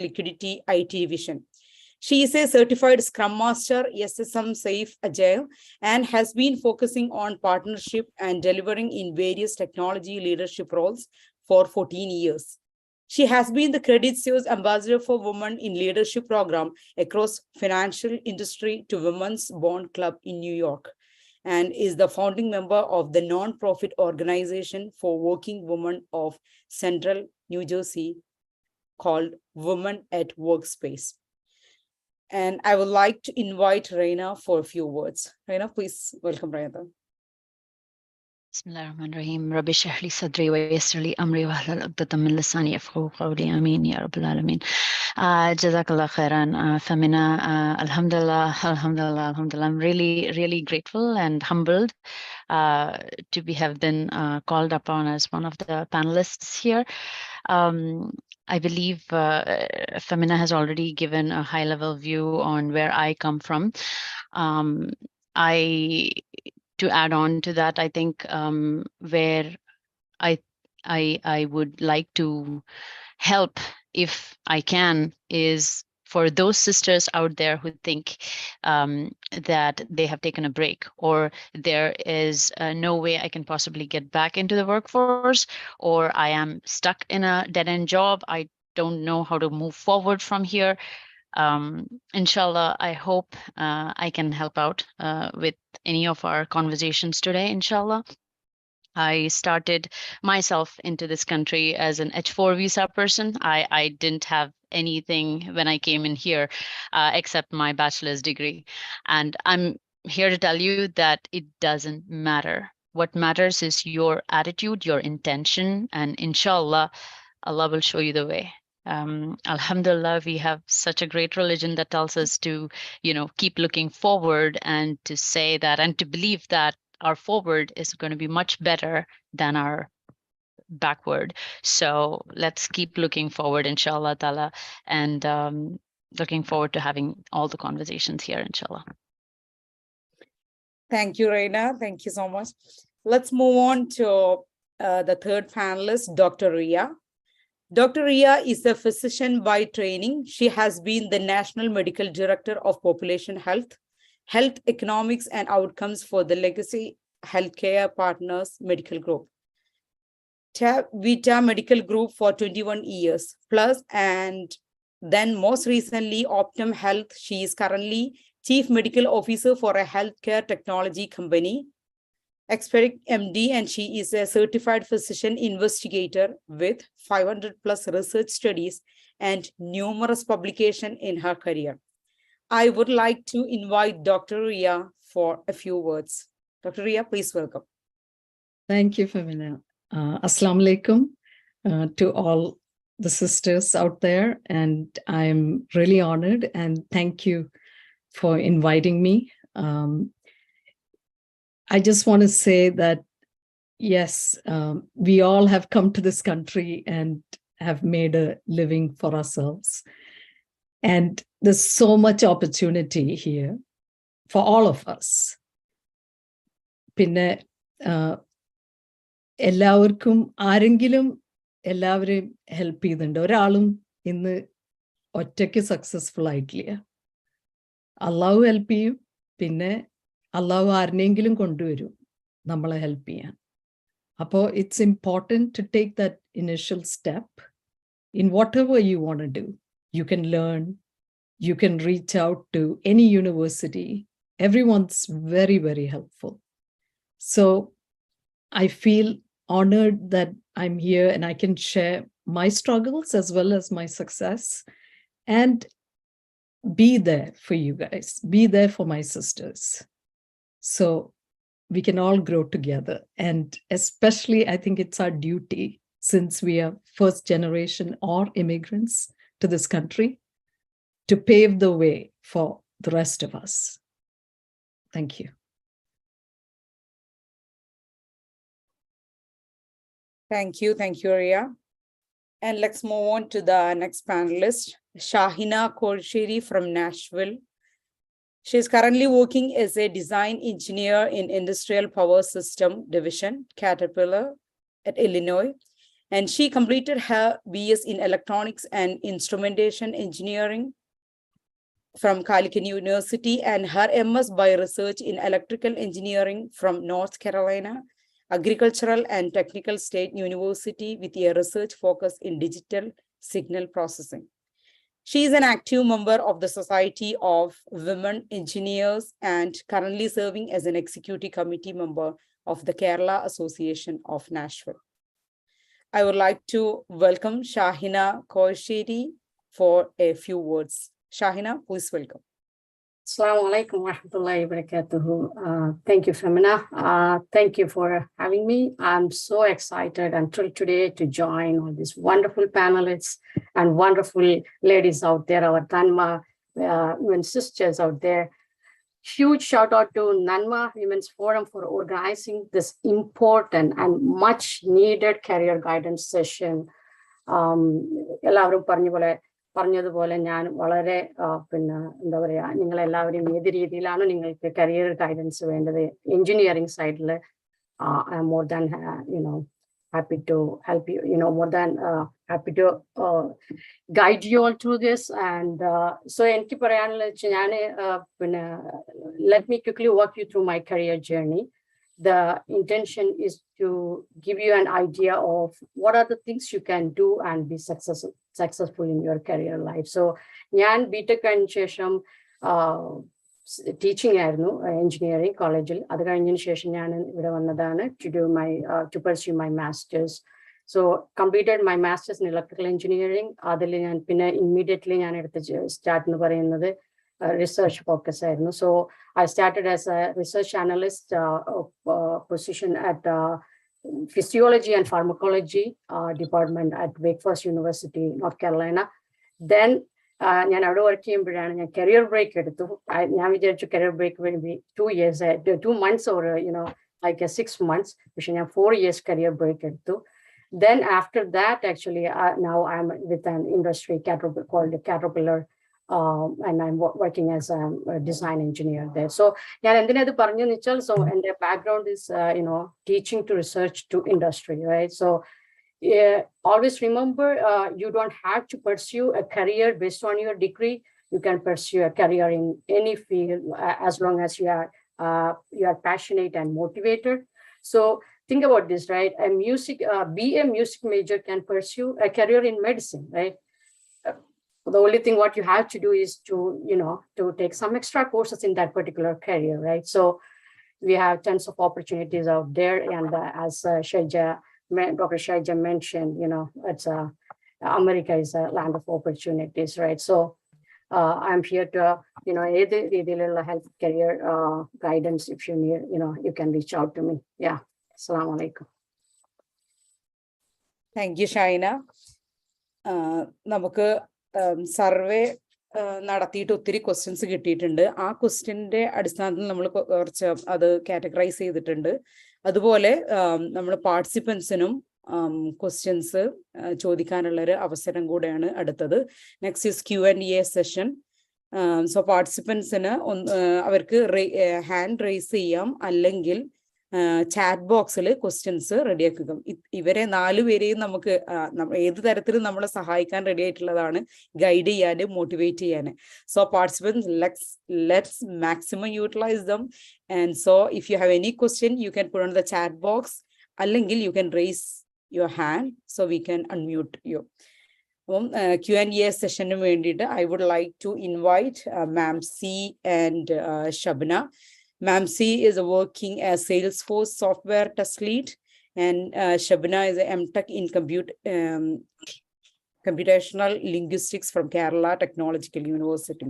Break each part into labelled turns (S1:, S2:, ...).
S1: liquidity IT division. She is a certified Scrum Master, SSM Safe Agile, and has been focusing on partnership and delivering in various technology leadership roles for 14 years. She has been the Credit Suisse Ambassador for Women in Leadership program across financial industry to Women's Bond Club in New York, and is the founding member of the non-profit organization for working women of Central New Jersey called Women at Workspace. And I would like to invite Reina for a few words. Reina, please welcome Reina.
S2: Bismillahirrahmanirrahim. Rabbi shrah li sadri wa yassir li amri wahlul 'uqdatam min lisani yafqahu qawli. Ameen ya rabbal alameen. Jazakallah khairan, Femina. Alhamdulillah. I'm really grateful and humbled to have been called upon as one of the panelists here. I believe Femina has already given a high-level view on where I come from. To add on to that, I think where I would like to help, if I can, is for those sisters out there who think that they have taken a break, or there is no way I can possibly get back into the workforce, or I am stuck in a dead-end job. I don't know how to move forward from here. Inshallah, I hope I can help out with any of our conversations today, inshallah. I started myself into this country as an H-4 visa person. I didn't have anything when I came in here except my bachelor's degree. And I'm here to tell you that it doesn't matter. What matters is your attitude, your intention, and inshallah, Allah will show you the way. Alhamdulillah, we have such a great religion that tells us to, keep looking forward and to say that and to believe that our forward is going to be much better than our backward. So let's keep looking forward, inshallah ta'ala, and looking forward to having all the conversations here, inshallah.
S1: Thank you, Reina. Thank you so much. Let's move on to the third panelist, Dr. Ria. Dr. Ria is a physician by training. She has been the National Medical Director of Population Health, Health Economics and Outcomes for the Legacy Healthcare Partners Medical Group, Vita Medical Group for 21 years plus, and then most recently Optum Health. She is currently Chief Medical Officer for a healthcare technology company, Experic MD, and she is a certified physician investigator with 500 plus research studies and numerous publications in her career. I would like to invite Dr. Ria for a few words. Dr. Ria, please welcome.
S3: Thank you, Femina. Assalamu alaikum to all the sisters out there. And I'm really honored and thank you for inviting me. I just want to say that, yes, we all have come to this country and have made a living for ourselves. And there's so much opportunity here for all of us. Pinne എല്ലാവർക്കും ആരെങ്കിലും എല്ലാവരെയും help ചെയ്യുന്നുണ്ട്. ഒരാളും ഇന്ന് ഒറ്റയ്ക്ക് successful ആയിട്ടില്ല. അള്ളാഹു help ചെയ്യും, പിന്നെ അള്ളാഹു ആരെങ്കിലും കൊണ്ടുവരും നമ്മളെ ഹെൽപ്പ് ചെയ്യാൻ. അപ്പോൾ it's important to take that initial step in whatever you want to do. You can learn, you can reach out to any university. Everyone's very, very helpful. So I feel honored that I'm here and I can share my struggles as well as my success and be there for you guys, be there for my sisters. So we can all grow together. And especially, I think it's our duty, since we are first generation or immigrants to this country, to pave the way for the rest of us. Thank you.
S1: Thank you, Ria. And let's move on to the next panelist, Shahina Korshiri from Nashville. She is currently working as a design engineer in Industrial Power System Division, Caterpillar at Illinois. And she completed her BS in Electronics and Instrumentation Engineering from Calicut University and her MS by Research in Electrical Engineering from North Carolina Agricultural and Technical State University with a research focus in digital signal processing. She is an active member of the Society of Women Engineers and currently serving as an executive committee member of the Kerala Association of Nashville. I would like to welcome Shahina Koshiri for a few words. Shahina, please welcome.
S4: Assalamu alaikum wa rahmatullahi wa barakatuhu. Thank you, Femina. Thank you for having me. I'm so excited and thrilled today to join all these wonderful panelists and wonderful ladies out there, our NANMMA women sisters out there. Huge shout out to NANMMA Women's Forum for organizing this important and much needed career guidance session. പറഞ്ഞതുപോലെ ഞാൻ വളരെ പിന്നെ എന്താ പറയാ നിങ്ങളെല്ലാവരും ഏത് രീതിയിലാണ് നിങ്ങൾക്ക് കരിയർ ഗൈഡൻസ് വേണ്ടത് എഞ്ചിനീയറിംഗ് സൈഡിൽ I am more than happy to help you, more than happy to guide you all through this. And so എനിക്ക് പറയാനുള്ള ഞാൻ പിന്നെ let me quickly walk you through my career journey. The intention is to give you an idea of what are the things you can do and be successful in your career life. So, ഞാൻ BTech കഴിഞ്ഞ ശേഷം teaching ആയിരുന്നു engineering college. അത് കഴിഞ്ഞതിന് ശേഷം ഞാൻ ഇവിടെ വന്നതാണ് to pursue my masters. So, completed my masters in electrical engineering. അതിൽ ഞാൻ പിന്നെ immediately ഞാൻ എടുത്ത start എന്ന് പറയുന്നത് research focus. So I started as a research analyst position at physiology and pharmacology department at Wake Forest University, North Carolina. Then ഞാൻ അവിടെ work ചെയ്യുമ്പോഴാണ് ഞാൻ കരിയർ ബ്രേക്ക് എടുത്തു. ഞാൻ വിചാരിച്ചു career break will be 2 months or like 6 months. പക്ഷെ ഞാൻ 4 years career break എടുത്തു. Then after that, actually, now I'm with an industry called Caterpillar. And I'm working as a design engineer there. So, so and their background is, teaching to research to industry, right? So, always remember, you don't have to pursue a career based on your degree. You can pursue a career in any field as long as you are passionate and motivated. So, think about this, right? A music major can pursue a career in medicine, right? The only thing what you have to do is to take some extra courses in that particular career, right? So we have tons of opportunities out there. And as Dr. Shaija mentioned, it's America is a land of opportunities, right? So I'm here to, either help career guidance. If you need, you can reach out to me. Yeah. Assalamu alaikum.
S1: Thank you, Shahina. നമുക്ക് survey നടത്തിയിട്ട് ഒത്തിരി questions കിട്ടിയിട്ടുണ്ട്. ആ ക്വസ്റ്റ്യൻ്റെ അടിസ്ഥാനത്തിൽ നമ്മൾ കുറച്ച് അത് categorise ചെയ്തിട്ടുണ്ട്. അതുപോലെ നമ്മൾ പാർട്ടിസിപ്പൻസിനും ക്വസ്റ്റ്യൻസ് ചോദിക്കാനുള്ളൊരു അവസരം കൂടെയാണ് അടുത്തത്. Next is Q&A session. So പാർട്ടിസിപ്പൻസിന് അവർക്ക് ഹാൻഡ് റേസ് ചെയ്യാം, അല്ലെങ്കിൽ ചാറ്റ് ബോക്സിൽ ക്വസ്റ്റ്യൻസ് റെഡിയാക്കുക. ഇവരെ 4 പേരെയും നമുക്ക് ഏത് തരത്തിലും നമ്മളെ സഹായിക്കാൻ റെഡി ആയിട്ടുള്ളതാണ്, ഗൈഡ് ചെയ്യാൻ, മോട്ടിവേറ്റ് ചെയ്യാൻ. So participants, let's maximum utilize them. And so if you have any question, you can put on the chat box, അല്ലെങ്കിൽ you can raise your hand so we can unmute you. Q&A സെഷന് വേണ്ടിയിട്ട് I would like to invite Ma'am C and Shabna. Ma'am C is working as Salesforce software test lead, and Shabna is a MTech in computational linguistics from Kerala Technological University.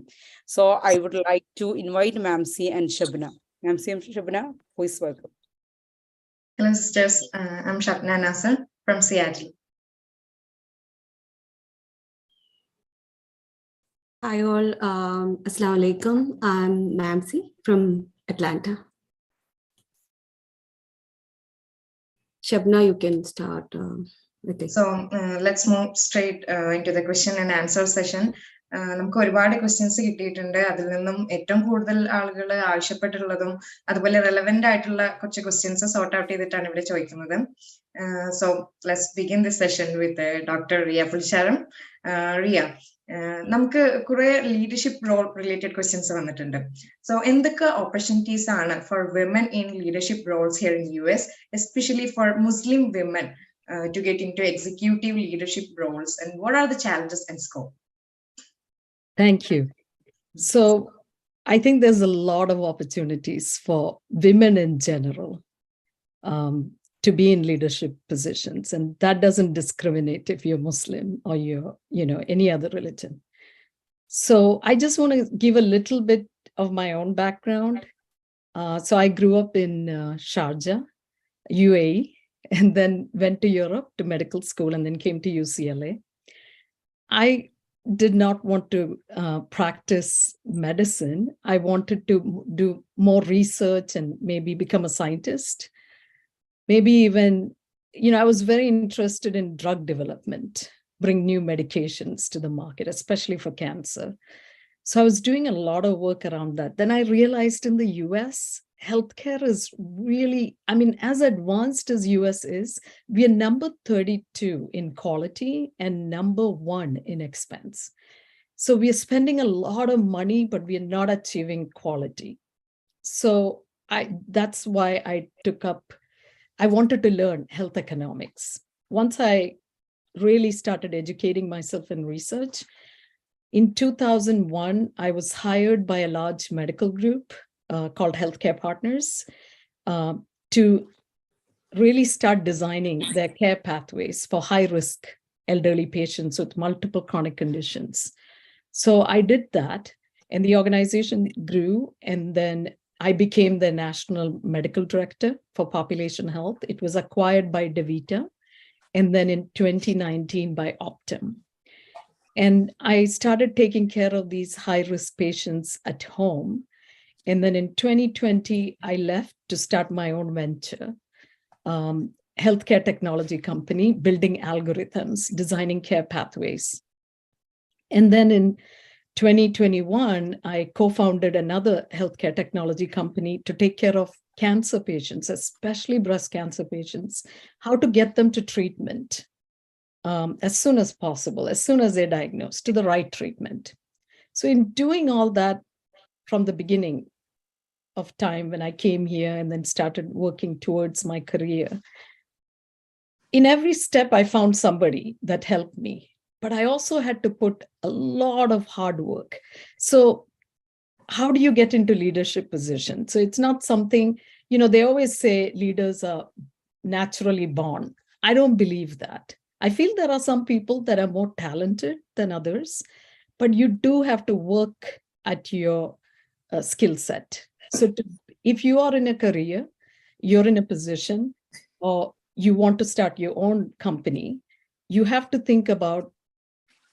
S1: So I would like to invite Ma'am C and Shabna. Ma'am C and Shabna, please welcome.
S5: Hello, sisters. I'm Shabna Nasser from Seattle.
S6: Hi all. Assalamu alaikum. I'm Mamsi from Atlanta. Shabna, you can start with it.
S5: So let's move straight into the question and answer session. നമുക്ക് ഒരുപാട് questions കിട്ടിയിട്ടുണ്ട്. അതിൽ നിന്നും ഏറ്റവും കൂടുതൽ ആളുകൾ ആവശ്യപ്പെട്ടിട്ടുള്ളതും അതുപോലെ relevant ആയിട്ടുള്ള കുറച്ച് ക്വസ്റ്റ്യൻസ് സോർട്ട് ഔട്ട് ചെയ്തിട്ടാണ് ഇവിടെ ചോദിക്കുന്നത്. So let's begin the session with Dr. Ria Pulcharam. Ria, നമുക്ക് കുറെ leadership role related questions വന്നിട്ടുണ്ട്. So എന്തൊക്കെ opportunities ആണ് for women in leadership roles here in US, especially for Muslim women to get into executive leadership roles, and what are the challenges and scope?
S3: Thank you. So I think there's a lot of opportunities for women in general to be in leadership positions, and that doesn't discriminate if you're Muslim or you're, any other religion. So I just want to give a little bit of my own background. So I grew up in Sharjah, UAE, and then went to Europe to medical school and then came to UCLA. I did not want to practice medicine. I wanted to do more research and maybe become a scientist. Maybe even, I was very interested in drug development, bring new medications to the market, especially for cancer. So I was doing a lot of work around that. Then I realized in the US, healthcare is really, as advanced as US is, we are number 32 in quality and number 1 in expense. So we are spending a lot of money, but we are not achieving quality. So that's why I wanted to learn health economics. Once I really started educating myself in research, in 2001, I was hired by a large medical group called Healthcare Partners to really start designing their care pathways for high-risk elderly patients with multiple chronic conditions. So I did that, and the organization grew, and then I became the national medical director for population health. It was acquired by DaVita, and then in 2019 by Optum. And I started taking care of these high-risk patients at home. And then in 2020, I left to start my own venture, healthcare technology company, building algorithms, designing care pathways. And then in 2021, I co-founded another healthcare technology company to take care of cancer patients, especially breast cancer patients, how to get them to treatment as soon as possible, as soon as they're diagnosed, to the right treatment. So in doing all that from the beginning of time when I came here and then started working towards my career, in every step, I found somebody that helped me. But I also had to put a lot of hard work. So how do you get into leadership positions? So it's not something, they always say leaders are naturally born. I don't believe that. I feel there are some people that are more talented than others, but you do have to work at your skill set. So if you are in a career, you're in a position, or you want to start your own company, you have to think about,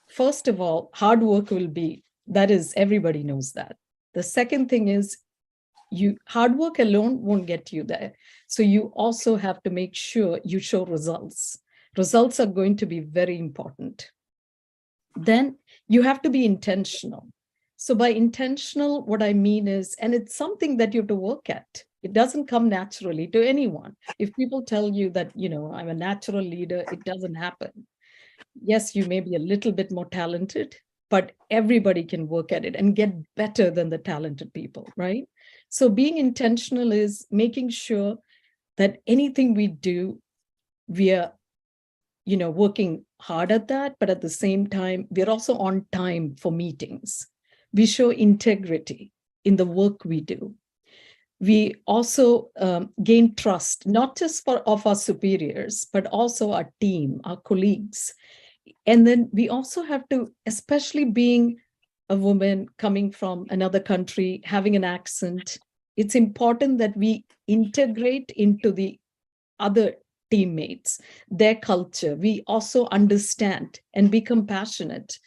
S3: first of all, hard work will be, that is, everybody knows that. The second thing is, hard work alone won't get you there. So you also have to make sure you show results. Results are going to be very important. Then you have to be intentional. So by intentional, what I mean is, and it's something that you have to work at. It doesn't come naturally to anyone. If people tell you that, I'm a natural leader, it doesn't happen. Yes, you may be a little bit more talented, but everybody can work at it and get better than the talented people, right? So being intentional is making sure that anything we do, we are, working hard at that, but at the same time, we're also on time for meetings. We show integrity in the work we do. We also gain trust, not just of our superiors, but also our team, our colleagues. And then we also have to, especially being a woman coming from another country, having an accent, it's important that we integrate into the other teammates, their culture. We also understand and be compassionate.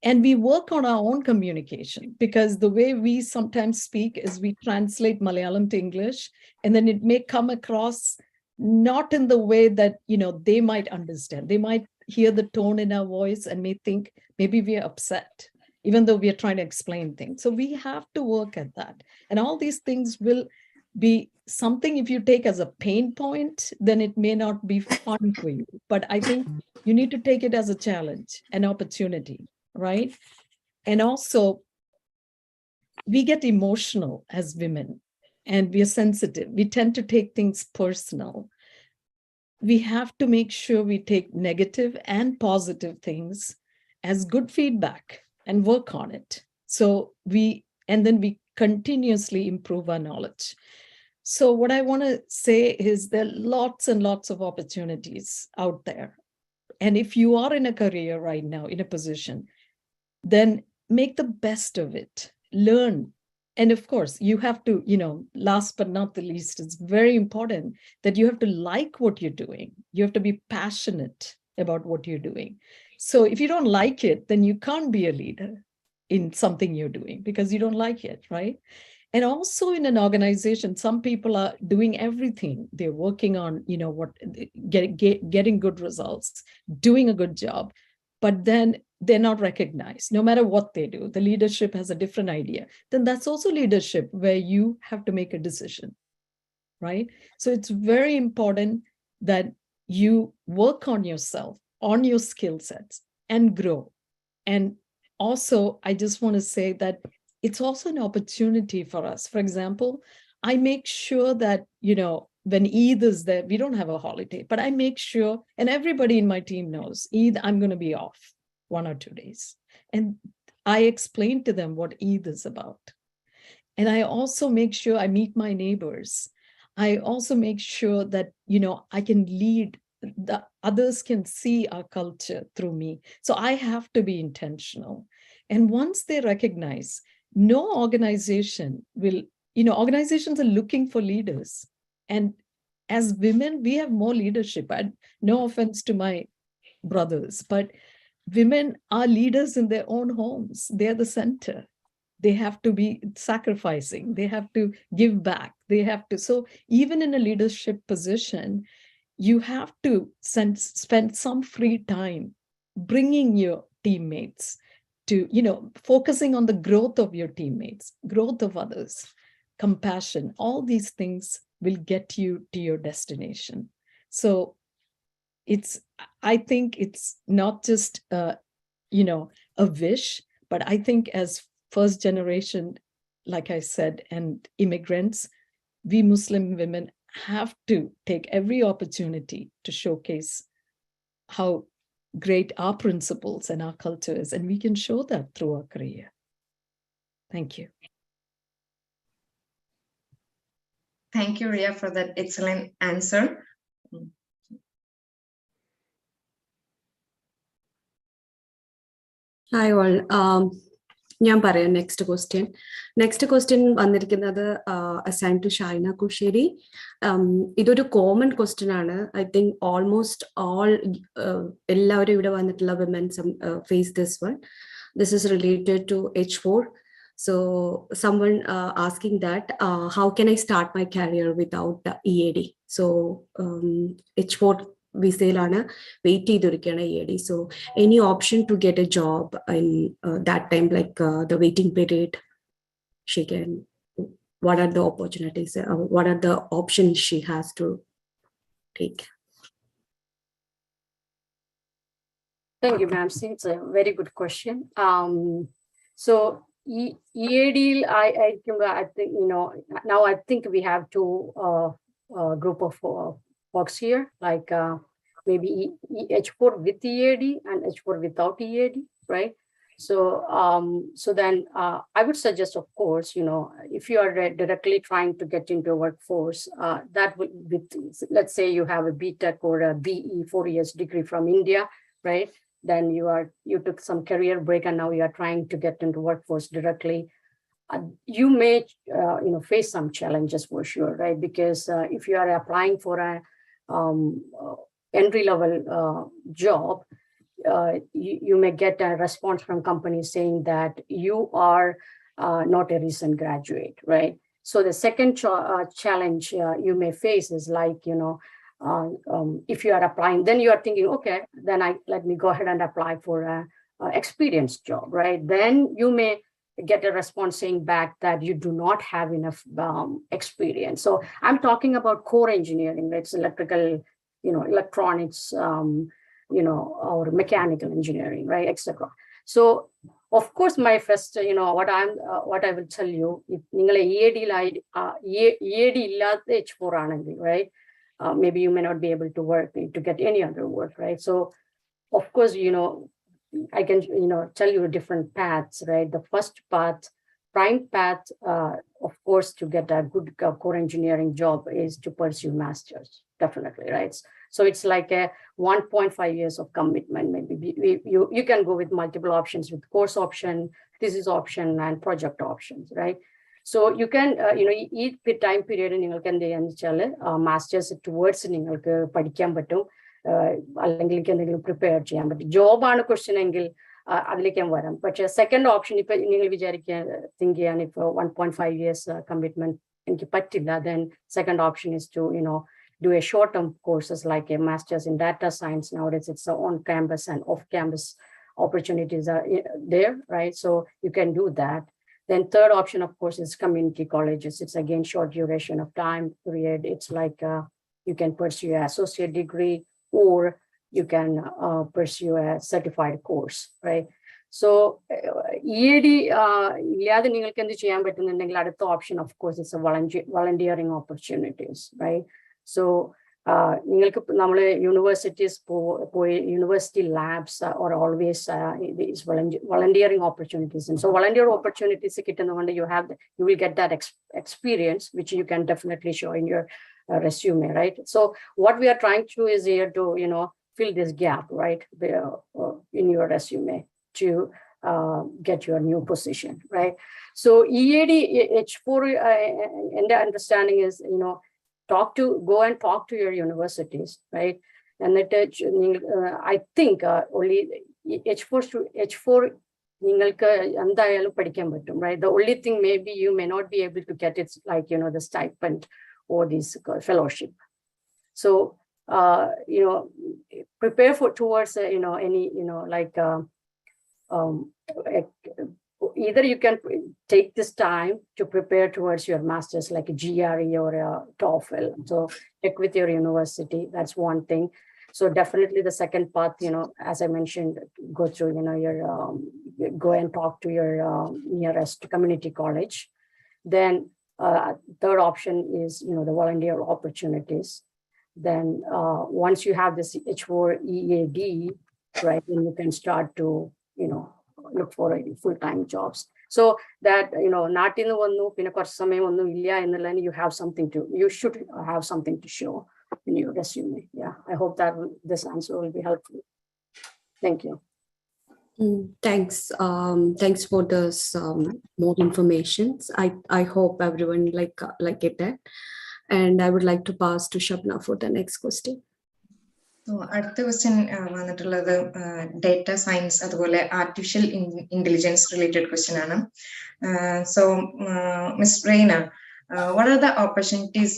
S3: And we work on our own communication, because the way we sometimes speak is we translate Malayalam to English, and then it may come across not in the way that, they might understand. They might hear the tone in our voice and may think maybe we are upset, even though we are trying to explain things. So we have to work at that. And all these things will be something, if you take as a pain point, then it may not be fun for you. But I think you need to take it as a challenge, an opportunity, right? And also, we get emotional as women and we are sensitive. We tend to take things personal. We have to make sure we take negative and positive things as good feedback and work on it. So then we continuously improve our knowledge. So what I want to say is there are lots and lots of opportunities out there. And if you are in a career right now, in a position, then make the best of it, learn. And of course, you have to, last but not the least, it's very important that you have to like what you're doing. You have to be passionate about what you're doing. So if you don't like it, then you can't be a leader in something you're doing because you don't like it, right? And also in an organization, some people are doing everything. They're working on, getting good results, doing a good job, but then they're not recognized no matter what they do. The leadership has a different idea. Then that's also leadership where you have to make a decision, right? So it's very important that you work on yourself, on your skill sets and grow. And also, I just want to say that it's also an opportunity for us. For example, I make sure that, when Eid is there, we don't have a holiday, but I make sure, and everybody in my team knows, Eid, I'm going to be off 1 or 2 days. And I explain to them what Eid is about. And I also make sure I meet my neighbors. I also make sure that, I can lead, the others can see our culture through me. So I have to be intentional. And once they recognize, no organization will, organizations are looking for leaders. And as women, we have more leadership. No offense to my brothers, but women are leaders in their own homes. They're the center. They have to be sacrificing. They have to give back. They have to. So even in a leadership position, you have to spend some free time bringing your teammates to, focusing on the growth of your teammates, growth of others, compassion. All these things will get you to your destination. So I think it's not just, a wish, but I think as first generation, like I said, and immigrants, we Muslim women have to take every opportunity to showcase how great our principles and our culture is, and we can show that through our career. Thank you.
S5: Thank you, Ria, for that excellent answer.
S6: Hi all. ഞാൻ പറയാം next question വന്നിരിക്കുന്നത് assign to Shaina Kushery. ഇതൊരു common question ആണ്. I think almost എല്ലാവരും ഇവിടെ വന്നിട്ടുള്ള women's face this one. This is related to H4. So someone asking that how can I start my career without the EAD? So H4 വിസയിലാണ് wait ചെയ്തിരിക്കുകയാണ് EAD. So any option to get a job in that time, like the waiting period, she can, what are the opportunities, what are the options she has to take?
S4: Thank you, ma'am. It's a very good question. So EAD, I think, now I think we have two group of folks here, like maybe H4 with EAD and H4 without EAD, right? So then I would suggest, of course, if you are directly trying to get into a workforce, that would, let's say you have a BTech or a BE 4 years degree from India, right? Then you took some career break and now you are trying to get into workforce directly. You may face some challenges for sure, right? Because if you are applying for a entry level job, you may get a response from companies saying that you are not a recent graduate, right? So the second challenge you may face is like, if you are applying, then you are thinking, okay, then let me go ahead and apply for a experienced job, right? Then you may get a response saying back that you do not have enough experience. So I'm talking about core engineering, it's electrical, electronics, or mechanical engineering, right, etc. So of course, my first, what I will tell you, if EAD H4 right, maybe you may not be able to work to get any other work, right? So of course, I can, tell you different paths, right? The first path, prime path, of course, to get a good core engineering job is to pursue master's, definitely, right? So it's like a 1.5 years of commitment. Maybe you can go with multiple options with course option, thesis option, and project options, right? So you can, each time period you can masters towards അല്ലെങ്കിൽ prepare ചെയ്യാൻ പറ്റും. ജോബാണ് question എങ്കിൽ അതിലേക്കും വരാം. പക്ഷേ second option ഇപ്പൊ നിങ്ങൾ വിചാരിക്കാൻ think ചെയ്യാൻ ഇപ്പൊ 1.5 years കമ്മിറ്റ്മെന്റ് എനിക്ക് പറ്റില്ല, then second option is to do a short-term courses like a master's in data science. Nowadays it's on campus and off campus opportunities are there, right? So you can do that. Then third option, of course, is community colleges. It's again short duration of time period. It's like you can pursue an associate degree, or you can pursue a certified course, right? So EAD ഇല്ലാതെ നിങ്ങൾക്ക് എന്ത് ചെയ്യാൻ പറ്റുന്നുണ്ടെങ്കിൽ അടുത്ത option of course it's volunteering opportunities, right? So നിങ്ങൾക്ക് നമ്മൾ universities പോയി university labs or always volunteering opportunities. So volunteer opportunities കിട്ടുന്നതുകൊണ്ട് you will get that experience which you can definitely show in your resume, right? So what we are trying to do is here to fill this gap, right, in your resume to get your new position, right? So EAD H4 and the understanding is go and talk to your universities, right? And I think only H4 നിങ്ങൾക്ക് എന്തായാലും പഠിക്കാൻ പറ്റും, right? The only thing maybe you may not be able to get it like the stipend or this fellowship. So prepare towards any like either you can take this time to prepare towards your master's like a GRE or a TOEFL. So check with your university. That's one thing. So definitely the second path, as I mentioned, go through your go and talk to your nearest community college. Then third option is the volunteer opportunities. Then once you have this H4 EAD, right, then you can start to look for full-time jobs. So that not in the you have something to, you should have something to show in your resume. Yeah, I hope that this answer will be helpful. Thank you.
S6: Thanks. Thanks for this more information. I hope everyone like it. And I would like to pass to Shabna for the next question.
S5: So അടുത്ത question വന്നിട്ടുള്ളത് data science അതുപോലെ artificial intelligence related question ആണ്. So miss Raina, what are the opportunities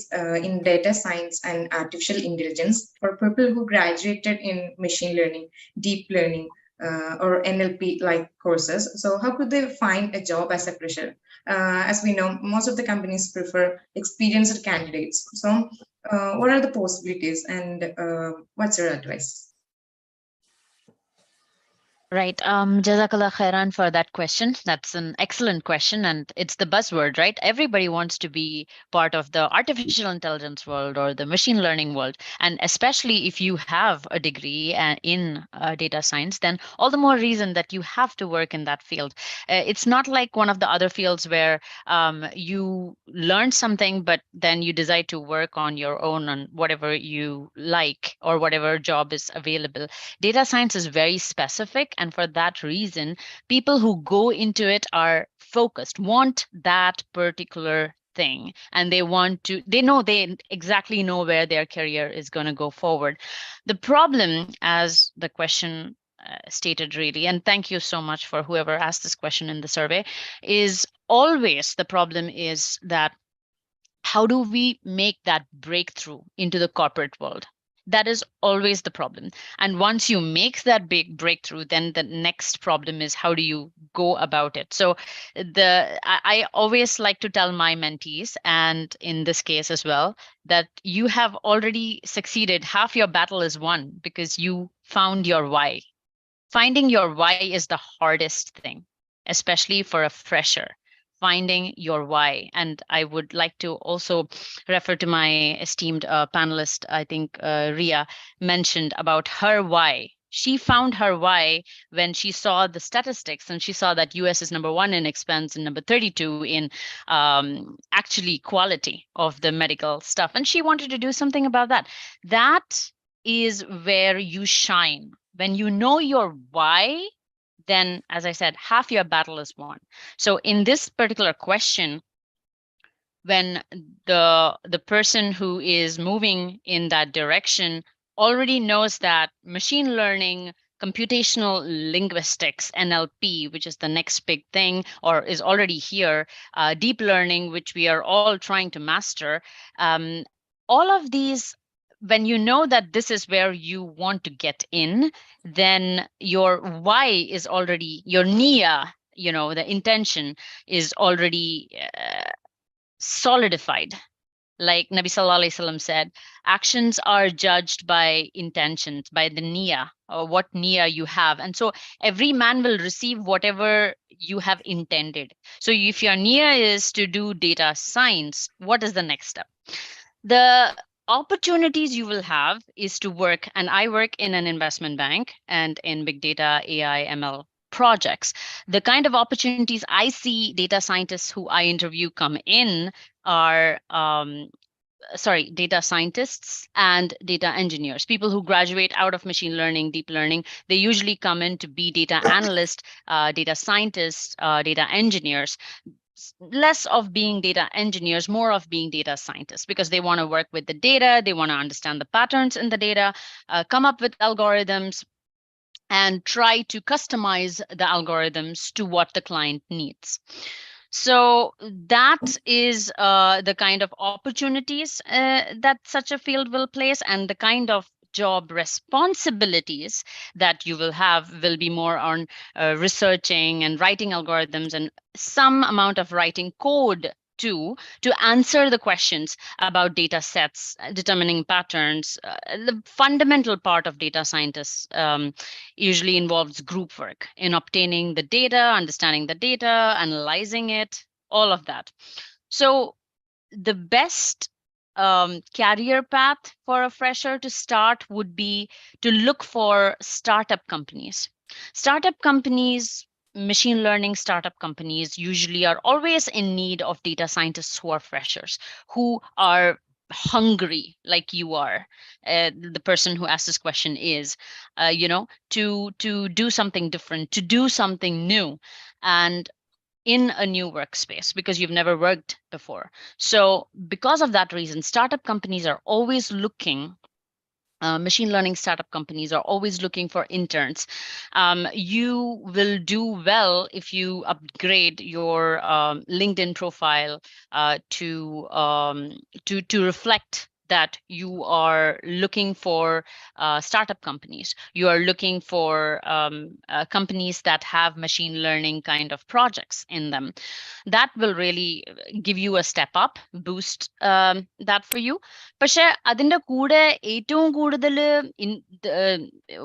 S5: in data science and artificial intelligence for people who graduated in machine learning, deep learning, or NLP like courses? So how could they find a job as a fresher? As we know, most of the companies prefer experienced candidates. So what are the possibilities, and what's your advice?
S2: Right. Jazakallah khairan for that question. That's an excellent question. And it's the buzzword, right? Everybody wants to be part of the artificial intelligence world or the machine learning world. And especially if you have a degree in data science, then all the more reason that you have to work in that field. It's not like one of the other fields where you learn something, but then you decide to work on your own on whatever you like or whatever job is available. Data science is very specific. And for that reason, people who go into it are focused, want that particular thing. And they exactly know where their career is going to go forward. The problem, as the question stated really, and thank you so much for whoever asked this question in the survey, is always the problem is that how do we make that breakthrough into the corporate world? That is always the problem. And once you make that big breakthrough, then the next problem is how do you go about it? So I always like to tell my mentees, and in this case as well, that you have already succeeded. Half your battle is won because you found your why. Finding your why is the hardest thing, especially for a fresher. Finding your why. And I would like to also refer to my esteemed panelist, I think Ria mentioned about her why. She found her why when she saw the statistics, and she saw that US is number 1 in expense and number 32 in actually quality of the medical stuff. And she wanted to do something about that. That is where you shine. When you know your why, then, as I said, half your battle is won. So in this particular question, when the person who is moving in that direction already knows that machine learning, computational linguistics, NLP, which is the next big thing or is already here, deep learning, which we are all trying to master, all of these, when you know that this is where you want to get in, then your why is already, your niya, the intention is already solidified. Like Nabi Sallallahu Alaihi Wasallam said, actions are judged by intentions, by the niya, or what niya you have. And so every man will receive whatever you have intended. So if your niya is to do data science, what is the next step? The opportunities you will have is to work, and I work in an investment bank and in big data, AI, ML projects. The kind of opportunities I see data scientists who I interview come in are data scientists and data engineers, people who graduate out of machine learning, deep learning. They usually come in to be data analysts, data scientists, data engineers. Less of being data engineers, more of being data scientists, because they want to work with the data, they want to understand the patterns in the data, come up with algorithms, and try to customize the algorithms to what the client needs. So that is the kind of opportunities that such a field will place, and the kind of job responsibilities that you will have will be more on researching and writing algorithms and some amount of writing code to answer the questions about data sets, determining patterns. The fundamental part of data scientists usually involves group work in obtaining the data, understanding the data, analyzing it, all of that. So the best career path for a fresher to start would be to look for startup companies. Startup companies, machine learning startup companies usually are always in need of data scientists who are freshers, who are hungry like you are. The person who asked this question is, to do something different, to do something new, and in a new workspace because you've never worked before. So because of that reason, startup companies are always looking, machine learning startup companies are always looking for interns. You will do well if you upgrade your LinkedIn profile to reflect that you are looking for startup companies. You are looking for companies that have machine learning kind of projects in them. That will really give you a step up, boost that for you. പക്ഷെ അതിന്റെ കൂടെ ഏറ്റവും കൂടുതൽ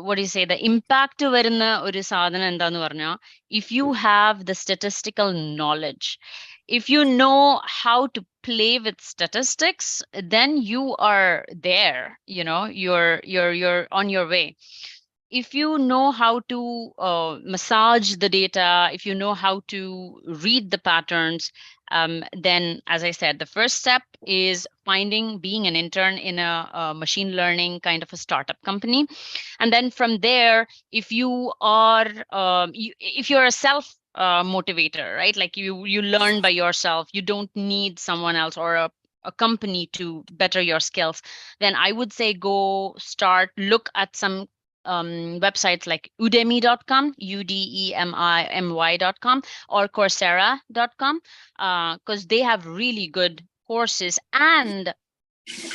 S2: what do you say, the impact വരുന്ന ഒരു സാധനം എന്താന്ന് പറഞ്ഞാൽ, if you have the statistical knowledge, if you know how to play with statistics, then you are there, you're on your way. If you know how to massage the data, if you know how to read the patterns, then, as I said, the first step is being an intern in a machine learning kind of a startup company. And then from there, if you are, if you're a self motivator, right? Like you learn by yourself, you don't need someone else or a company to better your skills, then I would say look at some websites like udemy.com, udemy.com, or coursera.com, because they have really good courses. And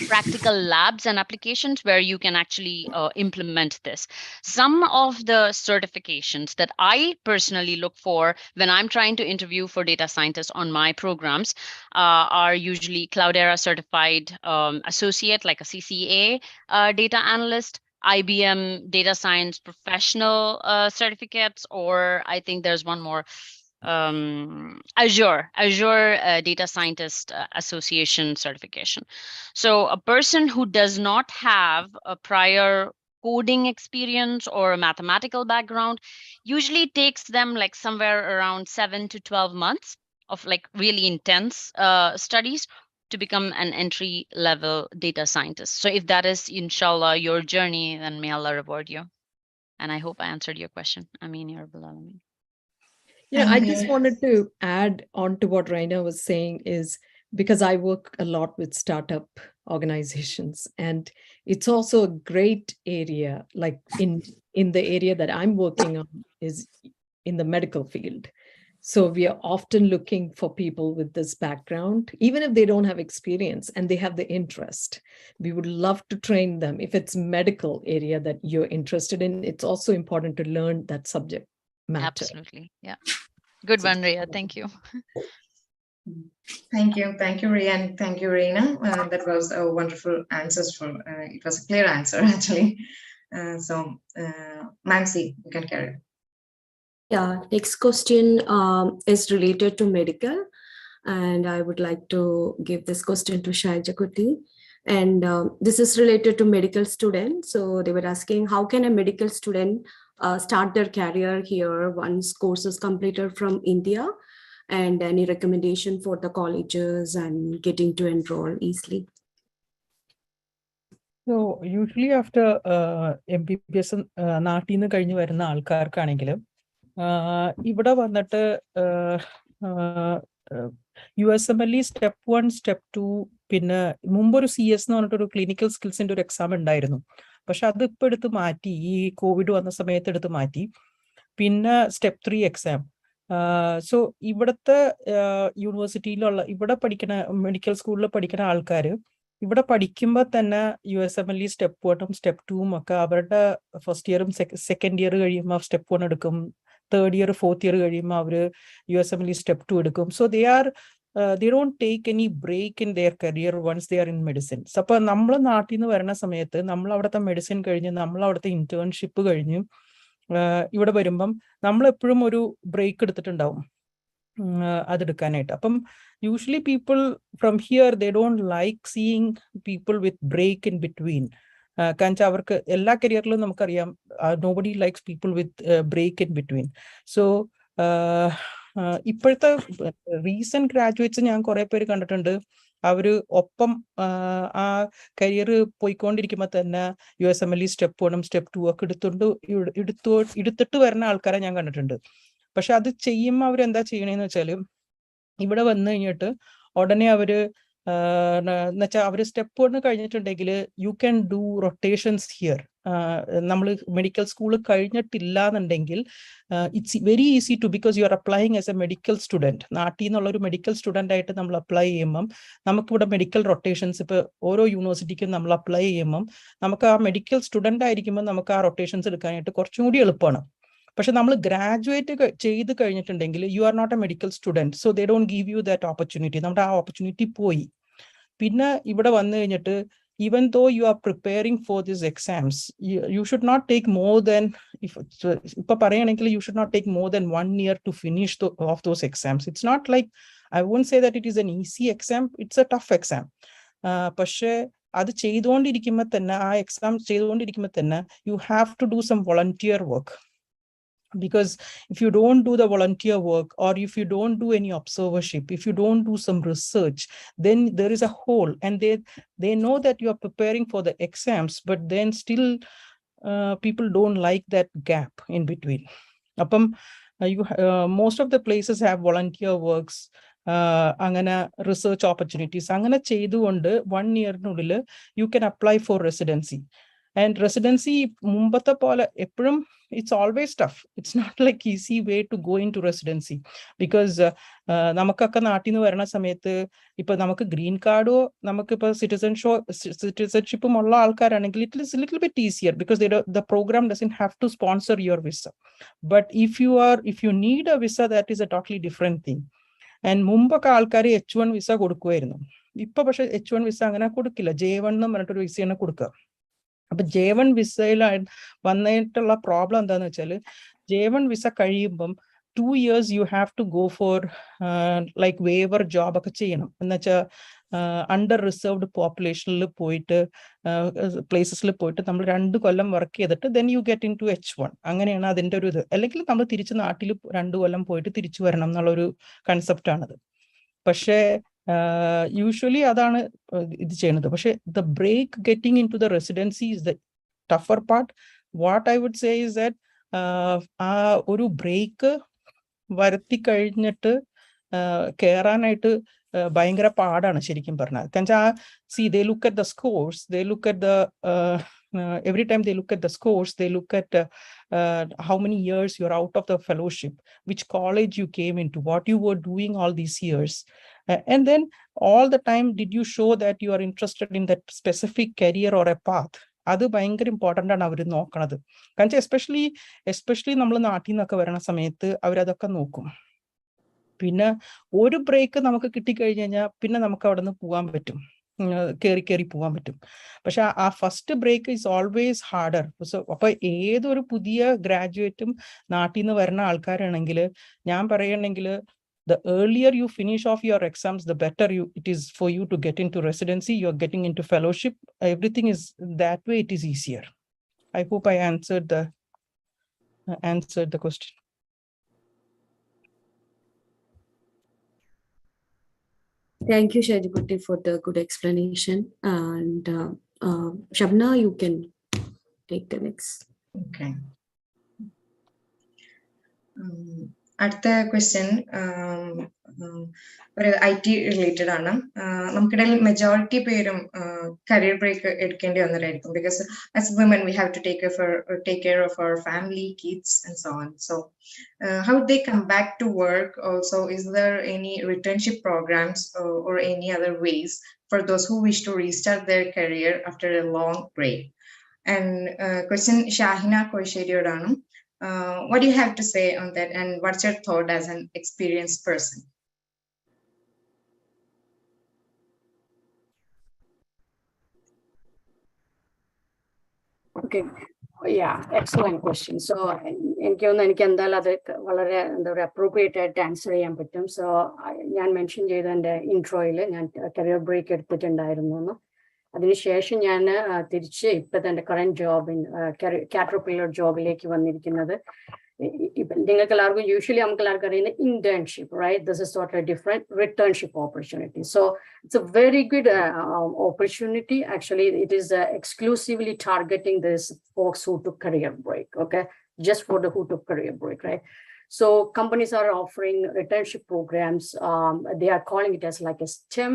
S2: practical labs and applications where you can actually implement this. Some of the certifications that I personally look for when I'm trying to interview for data scientists on my programs are usually Cloudera certified associate, like a CCA data analyst, IBM data science professional certificates, or I think there's one more, Azure data scientist association certification. So a person who does not have a prior coding experience or a mathematical background usually takes them like somewhere around 7 to 12 months of like really intense studies to become an entry level data scientist. So if that is inshallah your journey, then may Allah reward you. And I hope I answered your question. Ameen ya Rabbal Alameen.
S3: I just wanted to add on to what Raina was saying is, because I work a lot with startup organizations, and it's also a great area, like in the area that I'm working on is in the medical field. So we are often looking for people with this background, even if they don't have experience and they have the interest. We would love to train them. If it's medical area that you're interested in, it's also important to learn that subject matter.
S2: Absolutely. Yeah. Good one, Rhea. Thank you.
S5: Thank you, Rhea, and thank you, Reena. That was a wonderful answers for. It was a clear answer actually. So, Mamsi, you can carry.
S6: Yeah, next question is related to medical, and I would like to give this question to Shaija Kuti. And this is related to medical students. So they were asking, how can a medical student start their career here once course is completed from India? And any recommendation for the colleges and getting to enroll easily?
S7: So usually after MBBS നാട്ടിൽ നിന്ന് കഴിഞ്ഞ് വരുന്ന ആൾക്കാർക്കാണെങ്കിലും ഇവിടെ വന്നിട്ട് USMLE step 1 step 2 പിന്നെ മുമ്പൊരു CS എന്ന് പറഞ്ഞിട്ടൊരു ക്ലിനിക്കൽ സ്കിൽസിന്റെ ഒരു എക്സാം ഉണ്ടായിരുന്നു. പക്ഷെ അത് ഇപ്പൊ എടുത്ത് മാറ്റി, ഈ കോവിഡ് വന്ന സമയത്ത് എടുത്ത് മാറ്റി. പിന്നെ സ്റ്റെപ്പ് 3 എക്സാം. സോ ഇവിടുത്തെ യൂണിവേഴ്സിറ്റിയിലുള്ള ഇവിടെ പഠിക്കുന്ന മെഡിക്കൽ സ്കൂളിൽ പഠിക്കുന്ന ആൾക്കാർ ഇവിടെ പഠിക്കുമ്പോൾ തന്നെ USMLE സ്റ്റെപ്പ് 1ഉം സ്റ്റെപ്പ് 2ഉം ഒക്കെ അവരുടെ ഫസ്റ്റ് ഇയറും സെക്കൻഡ് ഇയർ കഴിയുമ്പോൾ സ്റ്റെപ്പ് 1 എടുക്കും, തേർഡ് ഇയർ ഫോർത്ത് ഇയർ കഴിയുമ്പോൾ അവർ USMLE സ്റ്റെപ്പ് 2 എടുക്കും. So they don't take any break in their career once they are in medicine. അപ്പൊ നമ്മൾ നാട്ടിൽ നിന്ന് വരുന്ന സമയത്ത് നമ്മൾ അവിടുത്തെ മെഡിസിൻ കഴിഞ്ഞ് നമ്മൾ അവിടുത്തെ ഇന്റേൺഷിപ്പ് കഴിഞ്ഞ് ഇവിടെ വരുമ്പം നമ്മൾ എപ്പോഴും ഒരു ബ്രേക്ക് എടുത്തിട്ടുണ്ടാവും അതെടുക്കാനായിട്ട്. അപ്പം usually people from here they don't like seeing people with break in between. കാരണം വെച്ചാൽ അവർക്ക് എല്ലാ കരിയറിലും നമുക്കറിയാം nobody likes people with break in between. So ഇപ്പോഴത്തെ റീസെന്റ് ഗ്രാജുവേറ്റ്സ് ഞാൻ കുറെ പേര് കണ്ടിട്ടുണ്ട്, അവര് ഒപ്പം ആ കരിയർ പോയിക്കൊണ്ടിരിക്കുമ്പോൾ തന്നെ USMLE സ്റ്റെപ്പ് 1ഉം സ്റ്റെപ്പ് 2 ഒക്കെ എടുത്തിട്ട് വരുന്ന ആൾക്കാരെ ഞാൻ കണ്ടിട്ടുണ്ട്. പക്ഷെ അത് ചെയ്യുമ്പോൾ അവരെന്താ ചെയ്യണേന്ന് വെച്ചാല് ഇവിടെ വന്നു കഴിഞ്ഞിട്ട് ഉടനെ അവര് എന്നുവെച്ചാൽ അവര് സ്റ്റെപ്പ് 1 കഴിഞ്ഞിട്ടുണ്ടെങ്കിൽ you can do rotations here. നമ്മൾ മെഡിക്കൽ സ്കൂൾ കഴിഞ്ഞിട്ടില്ല എന്നുണ്ടെങ്കിൽ it's very easy to, because you are applying as a medical student. നാട്ടിൽ നിന്നുള്ള ഒരു മെഡിക്കൽ സ്റ്റുഡൻ്റ് ആയിട്ട് നമ്മൾ അപ്ലൈ ചെയ്യുമ്പം നമുക്കിവിടെ മെഡിക്കൽ റൊട്ടേഷൻസ് ഇപ്പോൾ ഓരോ യൂണിവേഴ്സിറ്റിക്കും നമ്മൾ അപ്ലൈ ചെയ്യുമ്പം നമുക്ക് ആ മെഡിക്കൽ സ്റ്റുഡൻ്റ് ആയിരിക്കുമ്പോൾ നമുക്ക് ആ റൊട്ടേഷൻസ് എടുക്കാനായിട്ട് കുറച്ചും കൂടി എളുപ്പമാണ്. പക്ഷെ നമ്മൾ ഗ്രാജുവേറ്റ് ചെയ്ത് കഴിഞ്ഞിട്ടുണ്ടെങ്കിൽ you are not a medical student, so they don't give you that opportunity. നമ്മുടെ ആ ഓപ്പർച്യൂണിറ്റി പോയി. പിന്നെ ഇവിടെ വന്നു കഴിഞ്ഞിട്ട് even though you are preparing for these exams, you should not take more than, you should not take more than 1 year to finish of those exams. It's not like, I won't say that it is an easy exam, it's a tough exam. പക്ഷേ അത് ചെയ്തുകൊണ്ടിരിക്കുമ്പോൾ തന്നെ, ആ exam ചെയ്തുകൊണ്ടിരിക്കുമ്പോൾ തന്നെ you have to do some volunteer work. Because if you don't do the volunteer work, or if you don't do any observership, if you don't do some research, then there is a hole, and they know that you are preparing for the exams, but then still people don't like that gap in between. Appam most of the places have volunteer works, angana research opportunities, angana cheyidukonde 1 year nulil you can apply for residency. And residency മുമ്പത്തെ പോലെ എപ്പോഴും it's always tough. It's not like easy way to go into residency because നമുക്കൊക്കെ നാട്ടിൽ നിന്ന് വരണ സമയത്ത് ഇപ്പൊ നമുക്ക് ഗ്രീൻ കാർഡോ നമുക്കിപ്പോ സിറ്റിസൺഷിപ്പും ഉള്ള ആൾക്കാരാണെങ്കിൽ it is a little bit easier because the program doesn't have to sponsor your visa. But if you need a visa, that is a totally different thing. And മുമ്പൊക്കെ ആൾക്കാർ H1 വിസ കൊടുക്കുമായിരുന്നു. ഇപ്പൊ പക്ഷെ H1 visa അങ്ങനെ കൊടുക്കില്ല. J1 എന്ന് പറഞ്ഞിട്ടൊരു വിസയാണ് കൊടുക്കുക. അപ്പൊ J1 വിസയിൽ വന്നിട്ടുള്ള പ്രോബ്ലം എന്താന്ന് വെച്ചാല് J1 വിസ കഴിയുമ്പം 2 years you have to go for like waiver job ഒക്കെ ചെയ്യണം. എന്നുവെച്ചാൽ അണ്ടർ റിസർവ്ഡ് പോപ്പുലേഷനിൽ പോയിട്ട് പ്ലേസസിൽ പോയിട്ട് നമ്മൾ 2 കൊല്ലം വർക്ക് ചെയ്തിട്ട് then you get into H1. അങ്ങനെയാണ് അതിന്റെ ഒരു ഇത്. അല്ലെങ്കിൽ നമ്മൾ തിരിച്ച് നാട്ടിൽ 2 കൊല്ലം പോയിട്ട് തിരിച്ചു വരണം എന്നുള്ളൊരു കൺസെപ്റ്റ് ആണത്. പക്ഷേ യൂഷ്വലി അതാണ് ഇത് ചെയ്യുന്നത്. പക്ഷെ the break getting into the residency is the tougher part. What I would say is that ആ ഒരു ബ്രേക്ക് വരുത്തി കഴിഞ്ഞിട്ട് കയറാനായിട്ട് ഭയങ്കര പാടാണ് ശരിക്കും പറഞ്ഞാൽ. കാരണം see they look at the scores, they look at the every time they look at the scores, they look at how many years you're out of the fellowship, which college you came into, what you were doing all these years, and then all the time did you show that you are interested in that specific career or a path. അത് ഭയങ്കര important ആണ് അവർ നോക്കണത്. കാരണം especially നമ്മൾ നാട്ടിൽ നിന്നൊക്കെ വരണ സമയത്ത് അവരതൊക്കെ നോക്കും. പിന്നെ ഒരു ബ്രേക്ക് നമുക്ക് കിട്ടിക്കഴിഞ്ഞ് കഴിഞ്ഞാൽ പിന്നെ നമുക്ക് അവിടെ നിന്ന് പോകാൻ പറ്റും, കയറി പോകാൻ പറ്റും. പക്ഷെ ആ first break is always harder. അപ്പൊ ഏതൊരു പുതിയ ഗ്രാജുവേറ്റും നാട്ടിൽ നിന്ന് വരുന്ന ആൾക്കാരാണെങ്കിൽ ഞാൻ പറയണമെങ്കിൽ the earlier you finish off your exams, the better it is for you to get into residency. You're getting into fellowship. Everything is that way. It is easier. I hope I answered the question.
S6: Thank you, Shajikutti, for the good explanation. And Shabna, you can take the next.
S5: Okay. അടുത്ത question ഒരു IT related ആണ്. നമുക്കിടയിൽ majority പേരും career break എടുക്കേണ്ടി വന്നതായിരിക്കും. Because as women we have to take care of our family, kids and so on. So how they come back to work also? Is there any returnship programs or any other ways for those who wish to restart their career after a long break? And question Shahina Koisheriyodaanu. What do you have to say on that, and what's your thought as an experienced person?
S4: Okay, yeah, excellent question. So എനിക്ക് എന്തായാലും അത് വളരെ appropriate ആയിട്ട് answer ചെയ്യാൻ പറ്റും. So ഞാൻ mention ചെയ്ത എൻ്റെ ഇൻട്രോയിൽ ഞാൻ കരിയർ ബ്രേക്ക് എടുത്തിട്ടുണ്ടായിരുന്നു. അതിനുശേഷം ഞാൻ തിരിച്ച് ഇപ്പോഴത്തെ എൻ്റെ കറന്റ് ജോബിൻ കാറ്റർപില്ലർ ജോബിലേക്ക് വന്നിരിക്കുന്നത്. നിങ്ങൾക്ക് എല്ലാവർക്കും യൂഷ്വലി നമുക്ക് എല്ലാവർക്കും അറിയുന്ന internship, right? This is totally different returnship opportunity. So it's a very good opportunity. Actually, it is exclusively targeting this folks who took career break, okay? Just for the who took career break, right? So companies are offering returnship programs. They are calling it as like a STEM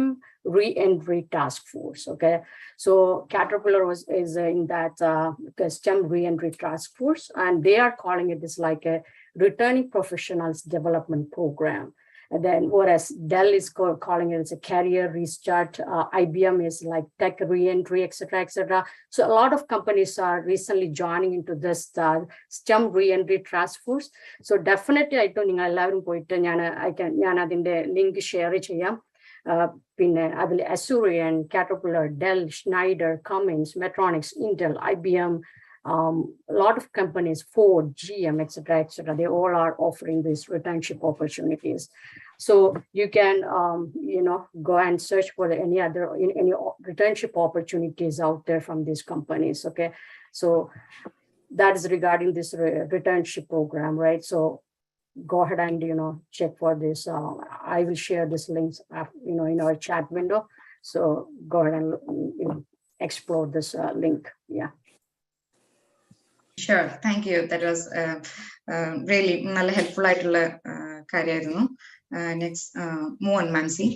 S4: re-entry task force, okay? So Caterpillar is in that STEM re-entry task force, and they are calling it as like a returning professionals development program. And then whereas Dell is calling it as a career restart, IBM is like tech re-entry, etc., etc. So a lot of companies are recently joining into this STEM re-entry task force. So definitely I think എല്ലാവരും പോയിട്ട് ഞാൻ അതിന്റെ link share ചെയ്യാം. പിന്നെ അതിൽ Asurian, Caterpillar, Dell, Schneider, Cummins, Medtronic, Intel, IBM, a lot of companies, Ford, GM, etc., they all are offering these returnship opportunities. So you can, go and search for any returnship opportunities out there from these companies. Okay, so that is regarding this returnship program, right? So go ahead and check for this. I will share this links, in our chat window. So go ahead and explore this link. Yeah.
S5: Sure, thank you. That was really നല്ല helpful ആയിട്ടുള്ള കാര്യമായിരുന്നു. Next, move on, Mansi.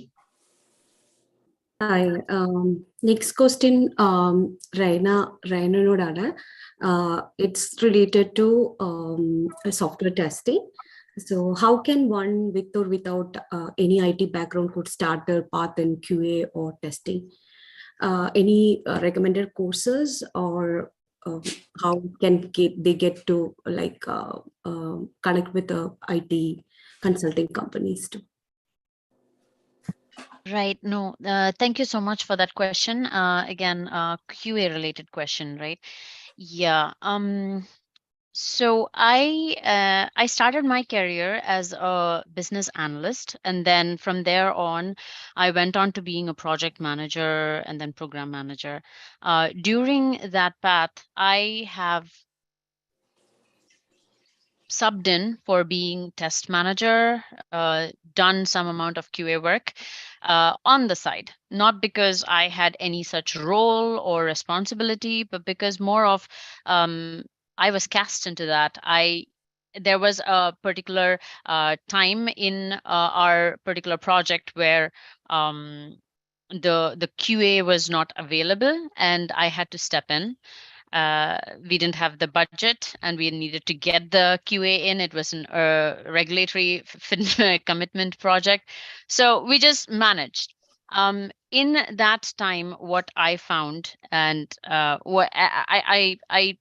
S6: Hi. Next question, Raina. It's related to software testing. So how can one with or without any IT background could start their path in QA or testing? Any recommended courses, or how can they get to connect with the IT consulting companies too?
S2: Right. No, thank you so much for that question. Again, QA related question, right? Yeah. So I started my career as a business analyst, and then from there on, I went on to being a project manager and then program manager. During that path, I have subbed in for being test manager, done some amount of QA work on the side, not because I had any such role or responsibility, but because more of I was cast into that. There was a particular time in our particular project where the QA was not available, and I had to step in. We didn't have the budget, and we needed to get the QA in. It was a regulatory commitment project. So we just managed. In that time, what I found, and what I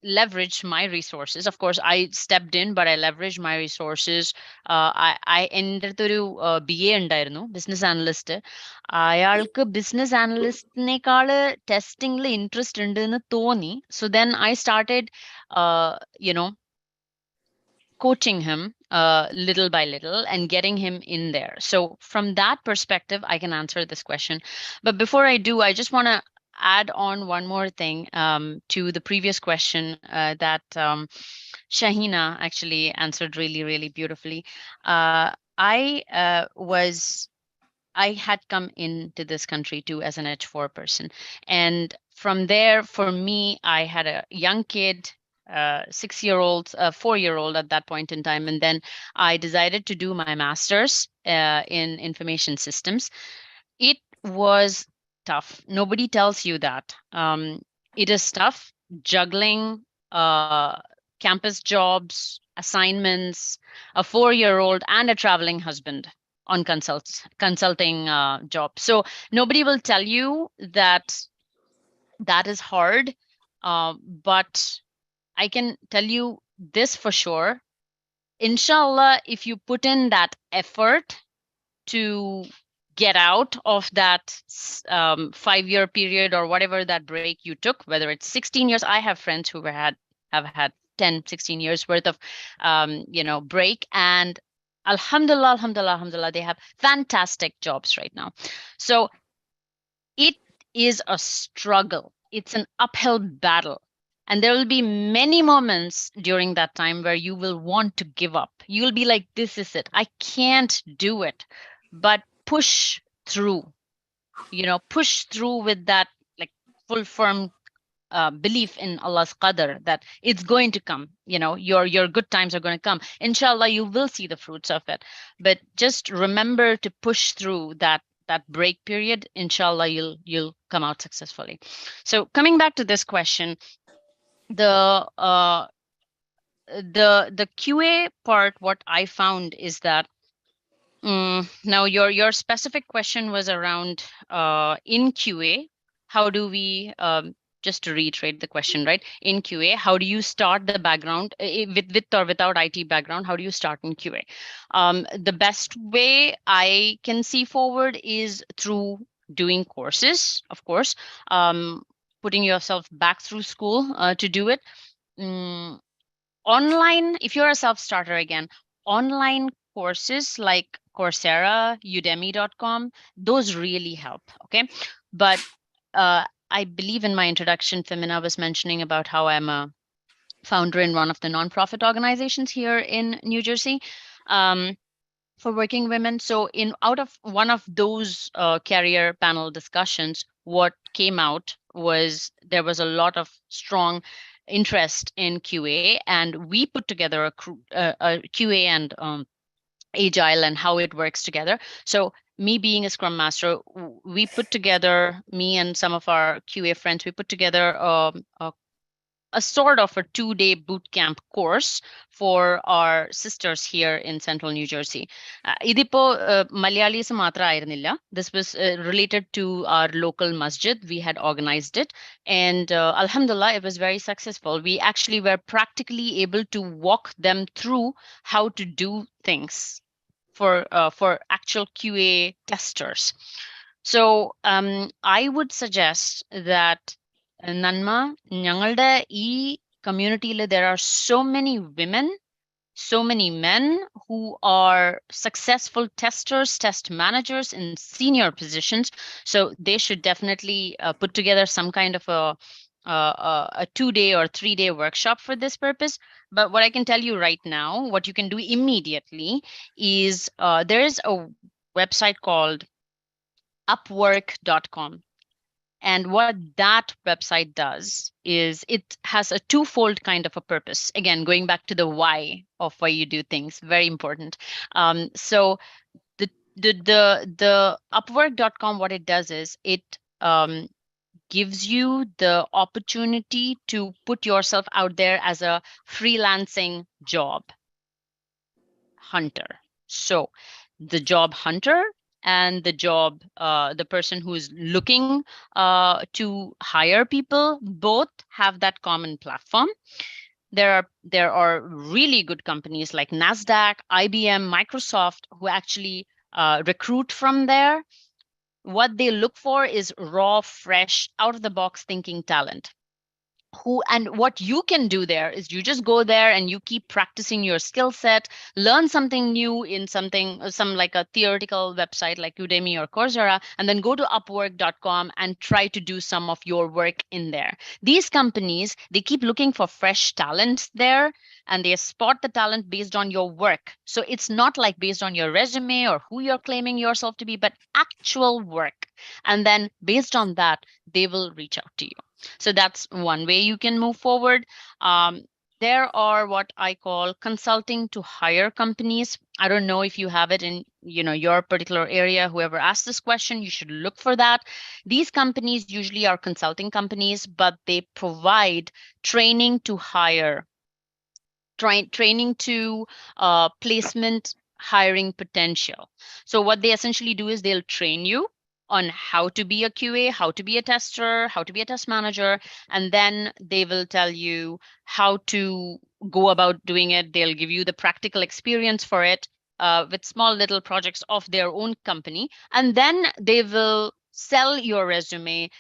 S2: leveraged my resources. Of course, I stepped in, but I leveraged my resources. എൻ്റെ അടുത്ത് ഒരു BA ഉണ്ടായിരുന്നു, business analyst. അയാൾക്ക് business അനലിസ്റ്റിനേക്കാള് ടെസ്റ്റിംഗിൽ interest ഉണ്ട് എന്ന് തോന്നി. So then I started coaching him little by little and getting him in there. So from that perspective, I can answer this question. But before I do, I just want to add on one more thing to the previous question that Shahina actually answered really, really beautifully. I had come into this country too as an H4 person. And from there, for me, I had a young kid, 6-year-old, 4-year-old at that point in time. And then I decided to do my master's in information systems. It was tough. Nobody tells you that. It is tough juggling campus jobs, assignments, a 4-year-old, and a traveling husband on consulting job. So nobody will tell you that that is hard, but I can tell you this for sure. Inshallah, if you put in that effort to get out of that 5-year period or whatever that break you took, whether it's 16 years, I have friends who have had 10, 16 years worth of break, and alhamdulillah, they have fantastic jobs right now. So it is a struggle. It's an uphill battle. And there will be many moments during that time where you will want to give up. You'll be like, this is it. I can't do it. But push through, push through with that like full firm belief in Allah's qadr that it's going to come. Your good times are going to come. Inshallah, you will see the fruits of it. But just remember to push through that break period. Inshallah, you'll come out successfully. So coming back to this question, the QA part, what I found is that now your specific question was around in QA, how do we just to reiterate the question, right? In QA, how do you start the background with or without IT background? How do you start in QA? The best way I can see forward is through doing courses, of course, putting yourself back through school to do it. Online, if you're a self-starter, again, online courses like Coursera, udemy.com, those really help. Okay. But I believe in my introduction, Femina was mentioning about how I'm a founder in one of the nonprofit organizations here in New Jersey for working women. So out of one of those career panel discussions, what came out was there was a lot of strong interest in QA, and we put together a QA and Agile and how it works together. So me being a Scrum Master, we put together, me and some of our QA friends, we put together a sort of a 2-day boot camp course for our sisters here in central New Jersey. Idipo Malayalis matra aയിരുന്നില്ല. This was related to our local masjid. We had organized it, and alhamdulillah, it was very successful. We actually were practically able to walk them through how to do things for actual QA testers. So I would suggest that NANMMA, ഞങ്ങളുടെ ഈ community there are so many women, so many men who are successful testers, test managers in senior positions. So they should definitely put together some kind of a 2-day or 3-day workshop for this purpose. But what I can tell you right now, what you can do immediately is there is a website called upwork.com. And what that website does is it has a twofold kind of a purpose. Again, going back to the why of why you do things, very important. So the Upwork.com, what it does is it gives you the opportunity to put yourself out there as a freelancing job hunter. So the job hunter and the job, the person who's looking to hire people, both have that common platform. There are really good companies like NASDAQ, IBM, Microsoft who actually recruit from there. What they look for is raw, fresh, out of the box thinking talent. And what you can do there is you just go there and you keep practicing your skill set, learn something new in some like a theoretical website like Udemy or Coursera, and then go to upwork.com and try to do some of your work in there. These companies, they keep looking for fresh talent there, and they spot the talent based on your work. So it's not like based on your resume or who you're claiming yourself to be, but actual work. And then based on that, they will reach out to you. So that's one way you can move forward. There are what I call consulting to hire companies. I don't know if you have it in your particular area. Whoever asked this question, you should look for that. These companies usually are consulting companies, but they provide training to hire, training to placement hiring potential. So what they essentially do is they'll train you on how to be a QA, how to be a tester, how to be a test manager, and then they will tell you how to go about doing it. They'll give you the practical experience for it with small little projects of their own company, and then they will sell your resume,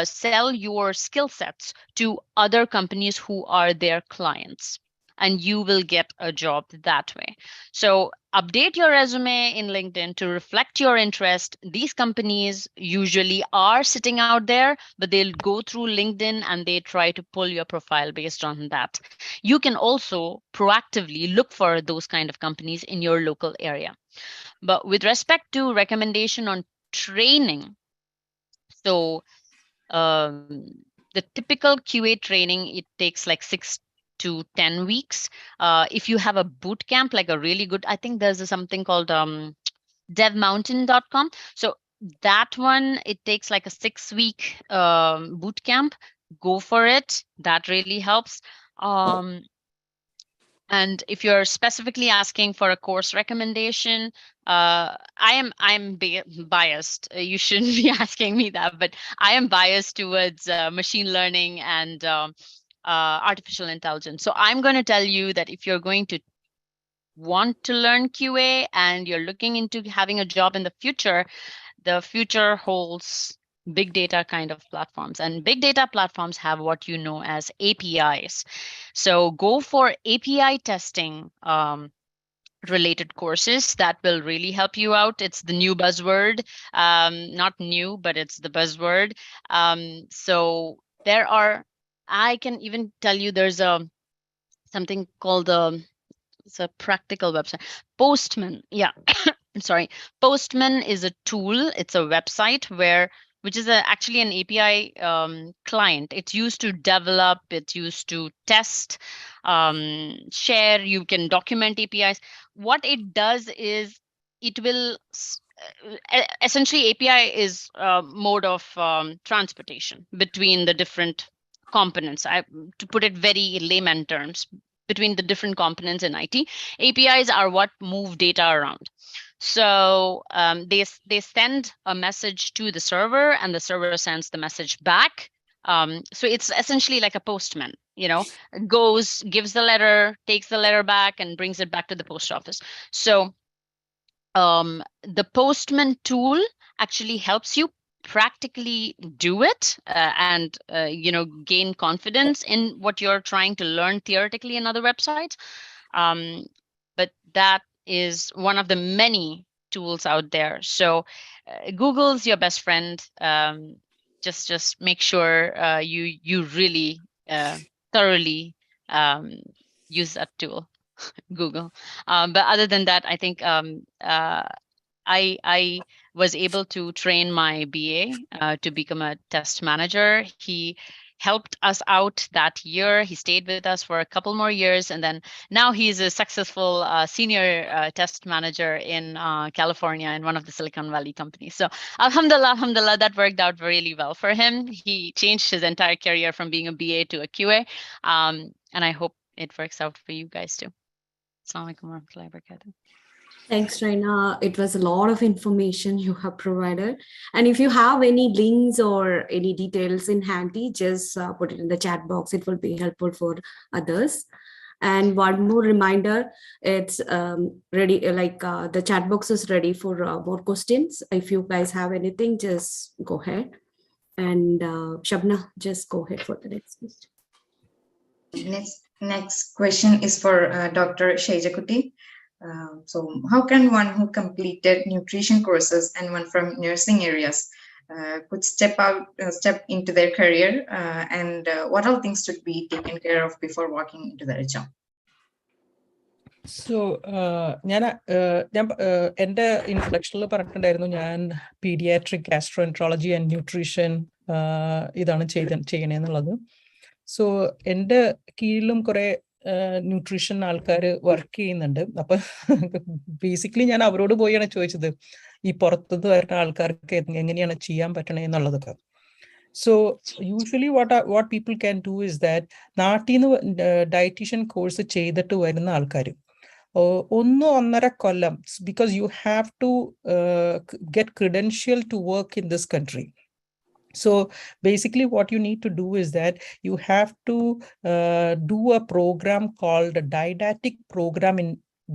S2: sell your skill sets to other companies who are their clients, and you will get a job that way. So update your resume in LinkedIn to reflect your interest. These companies usually are sitting out there, but they'll go through LinkedIn and they try to pull your profile based on that. You can also proactively look for those kind of companies in your local area. But with respect to recommendation on training, so the typical QA training, it takes like 6 to 10 weeks. If you have a boot camp, like a really good, I think there's something called devmountain.com. So that one, it takes like a 6-week boot camp. Go for it. That really helps. And if you're specifically asking for a course recommendation, I'm biased. You shouldn't be asking me that, but I am biased towards machine learning and artificial intelligence. So I'm going to tell you that if you're going to want to learn QA and you're looking into having a job in the future holds big data kind of platforms, and big data platforms have what you know as APIs. So go for API testing related courses that will really help you out. It's the new buzzword, not new, but it's the buzzword. So there are, I can even tell you there's something called it's a practical website, Postman. Yeah. I'm sorry. Postman is a tool. It's a website which is actually an API client. It's used to develop, it's used to test, share, you can document APIs. what it does is it will essentially API is a mode of transportation between the different components. To put it very layman terms, between the different components in IT, APIs are what move data around. So they send a message to the server, and the server sends the message back. So it's essentially like a postman, gives the letter, takes the letter back, and brings it back to the post office. So the postman tool actually helps you practically do it and gain confidence in what you're trying to learn theoretically in other websites. But that is one of the many tools out there. So Google's your best friend. Just make sure you really thoroughly use that tool, Google. But other than that, I think I was able to train my BA to become a test manager. He helped us out that year. He stayed with us for a couple more years, and then now he's a successful senior test manager in California in one of the Silicon Valley companies. So alhamdulillah, that worked out really well for him. He changed his entire career from being a BA to a QA, and I hope it works out for you guys too. Assalamualaikum warahmatullahi wabarakatuh.
S6: Thanks, Raina. It was a lot of information you have provided. And if you have any links or any details in handy, just put it in the chat box. It will be helpful for others. And one more reminder, it's ready, the chat box is ready for more questions. If you guys have anything, just go ahead. And Shabna, just go ahead for the next question.
S5: Next question is for Dr. Shaijakuti. So how can one who completed nutrition courses and one from nursing areas could step into their career and what all things should be taken care of before walking into their job?
S7: So ഞാൻ എൻ്റെ ഇൻട്രൊഡക്ഷനിൽ പറഞ്ഞിട്ടുണ്ടായിരുന്നു ഞാൻ paediatric ഗാസ്ട്രോഎൻട്രോളജി and nutrition ഇതാണ് ചെയ്യണേന്നുള്ളത്. So എൻ്റെ കീഴിലും കുറെ nutrition ആൾക്കാർ work ചെയ്യുന്നുണ്ട്. അപ്പൊ ബേസിക്കലി ഞാൻ അവരോട് പോയാണ് ചോദിച്ചത് ഈ പുറത്തുനിന്ന് വരുന്ന ആൾക്കാർക്ക് എങ്ങനെയാണ് ചെയ്യാൻ പറ്റണേ എന്നുള്ളതൊക്കെ. So usually what people can do is that നാട്ടിൽ നിന്ന് ഡയറ്റീഷ്യൻ കോഴ്സ് ചെയ്തിട്ട് വരുന്ന ആൾക്കാർ 1.5 കൊല്ലം, because you have to get credential to work in this country. So basically what you need to do is that you have to do a program called a didactic program in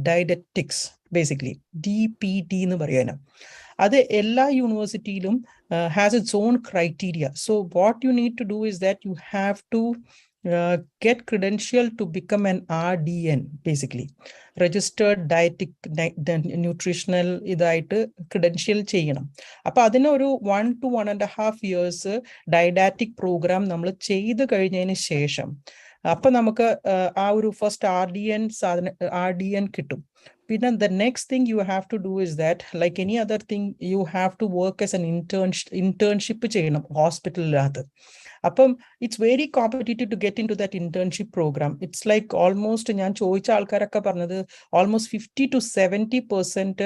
S7: dietetics, basically DPD nu parayana. Adu ella universityilum has its own criteria. So what you need to do is that you have to get credential to become an RDN, basically registered dietic nutritional idaittu credential cheyanam. Appo adine oru 1 to 1.5 years didactic program nammal cheyidu kazhinjayinu shesham appo namukku aa oru first RDN kittum. Pinna the next thing you have to do is that, like any other thing, you have to work as an internship cheyanam hospital lathu. Appam it's very competitive to get into that internship program. It's like almost ഞാൻ ചോദിച്ച ആൾക്കാരൊക്കെ പറഞ്ഞത് almost 50 to 70%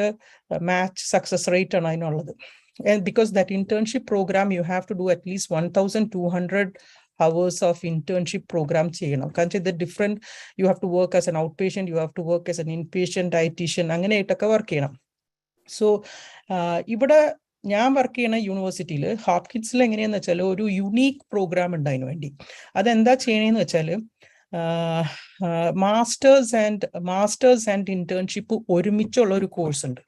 S7: match success rate ആണ് അതിനുള്ളത്. And because that internship program you have to do at least 1,200 hours of internship program ചെയ്യണം. കാരണം ഇത് different, you have to work as an outpatient, you have to work as an inpatient dietitian, അങ്ങനെയായിട്ടൊക്കെ work ചെയ്യണം. So ഇവിടെ ഞാൻ work ചെയ്യുന്ന യൂണിവേഴ്സിറ്റിയിൽ ഹോപ്കിൻസിൽ എങ്ങനെയാന്ന് വെച്ചാൽ ഒരു യുണീക്ക് പ്രോഗ്രാം ഉണ്ട് അതിനു വേണ്ടി. അതെന്താ ചെയ്യണേന്ന് വെച്ചാൽ മാസ്റ്റേഴ്സ് ആൻഡ് ഇന്റേൺഷിപ്പ് ഒരുമിച്ചുള്ള ഒരു കോഴ്സ് ഉണ്ട്.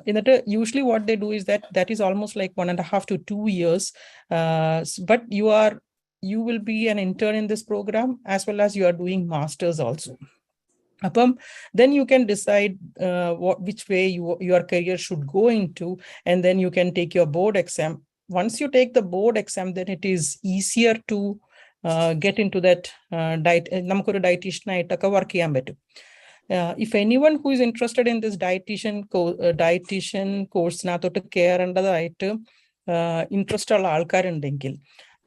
S7: എന്നിട്ട് usually what they do is that is almost like 1.5 to 2 years, but you will be an intern in this program as well as you are doing masters also. Then you can decide which way your career should go into, and then you can take your board exam. Once you take the board exam, then it is easier to get into that namukku dietitian aittakka work cheyan pattum. If anyone who is interested in this dietitian course nathotte kerandadayitte interest ulla aalkarundengil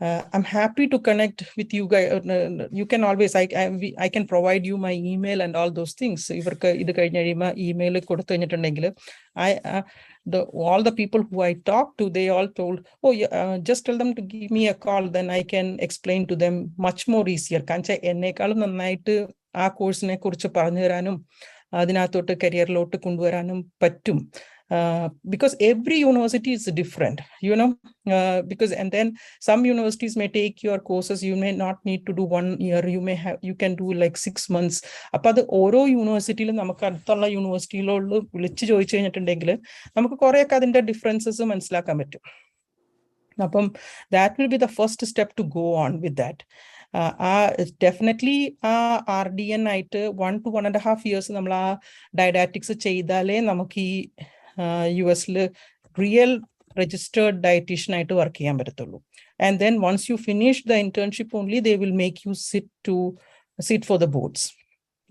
S7: I'm happy to connect with you guys. You can always, I can provide you my email and all those things. ഇവർക്ക് ഇത് കഴിഞ്ഞ് കഴിയുമ്പോൾ email കൊടുത്തു കഴിഞ്ഞിട്ടുണ്ടെങ്കിൽ all the people who I talked to, they all told, oh, just tell them to give me a call, then I can explain to them much more easier. കാരണം എന്നെക്കാളും നന്നായിട്ട് ആ കോഴ്സിനെ കുറിച്ച് പറഞ്ഞു തരാനും അതിനകത്തോട്ട് കരിയറിലോട്ട് കൊണ്ടുവരാനും പറ്റും. Because every university is different, because and then some universities may take your courses, you may not need to do 1 year, you can do like 6 months. അപ്പോൾ അത് ഓരോ യൂണിവേഴ്സിറ്റിയിലും നമുക്ക് അടുത്തുള്ള യൂണിവേഴ്സിറ്റിയിലുള്ള വിളിച്ച് ചോദിച്ചു കഴിഞ്ഞിട്ടുണ്ടെങ്കിൽ നമുക്ക് കുറേയൊക്കെ അതിൻ്റെ ഡിഫറൻസസ് മനസ്സിലാക്കാൻ പറ്റും. അപ്പം that will be the first step to go on with that. Definitely RDN ആയിട്ട് 1 to 1.5 years നമ്മൾ ആ ഡയഡാറ്റിക്സ് ചെയ്താലേ നമുക്ക് ഈ US റിയൽ registered dietitian ആയിട്ട് വർക്ക് ചെയ്യാൻ പറ്റത്തുള്ളൂ. And then once you finish the internship only, they will make you sit for the boards.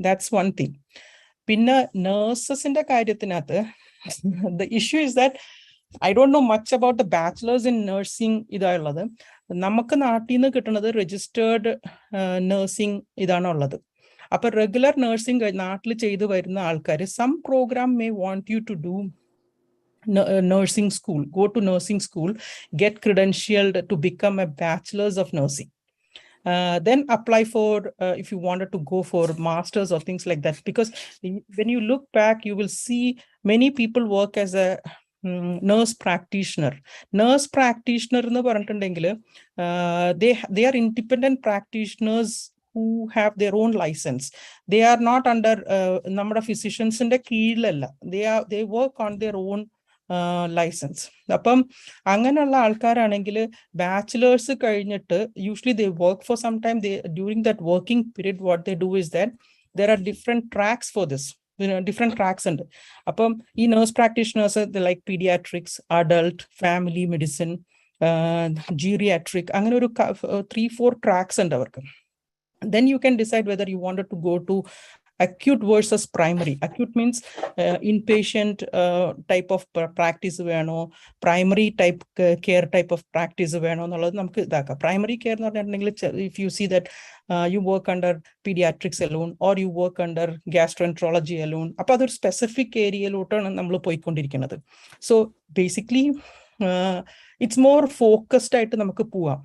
S7: That's one thing. പിന്നെ nurses-ന്റെ കാര്യത്തിനകത്ത് the issue is that I don't know much about the bachelors in nursing ഇതായുള്ളത്. നമുക്ക് നാട്ടിൽ നിന്ന് കിട്ടുന്നത് registered nursing ഇതാണുള്ളത്. അപ്പൊ regular nursing നാട്ടിൽ ചെയ്തു വരുന്ന ആൾക്കാർ some program may want you to do nursing school, go to nursing school, get credentialed to become a bachelor's of nursing. Then apply for if you wanted to go for masters or things like that, because when you look back you will see many people work as a nurse practitioner എന്ന് പറഞ്ഞിട്ടുണ്ടെങ്കിൽ they are independent practitioners who have their own license. They are not under നമ്മുടെ physicians-ന്റെ കീഴിലല്ല, they work on their own licence. അപ്പം അങ്ങനെയുള്ള ആൾക്കാരാണെങ്കിൽ bachelors കഴിഞ്ഞിട്ട് usually they work for some time. During that working period what they do is that there are different tracks for this, different tracks ഉണ്ട്. അപ്പം ഈ nurse practitioners like paediatrics, adult, family medicine, geriatric, അങ്ങനെ ഒരു 3-4 tracks ഉണ്ട് അവർക്ക്. Then you can decide whether you wanted to go to acute versus primary. Acute means inpatient type of practice വേണോ, primary type care type of practice വേണോ എന്നുള്ളത് നമുക്ക് ഇതാക്കാം. Primary care എന്ന് പറഞ്ഞിട്ടുണ്ടെങ്കിൽ if you see that you work under pediatrics alone or you work under gastroenterology alone, അപ്പോൾ അതൊരു specific ഏരിയയിലോട്ടാണ് നമ്മൾ പോയിക്കൊണ്ടിരിക്കുന്നത്. So basically it's more focused ആയിട്ട് നമുക്ക് പോവാം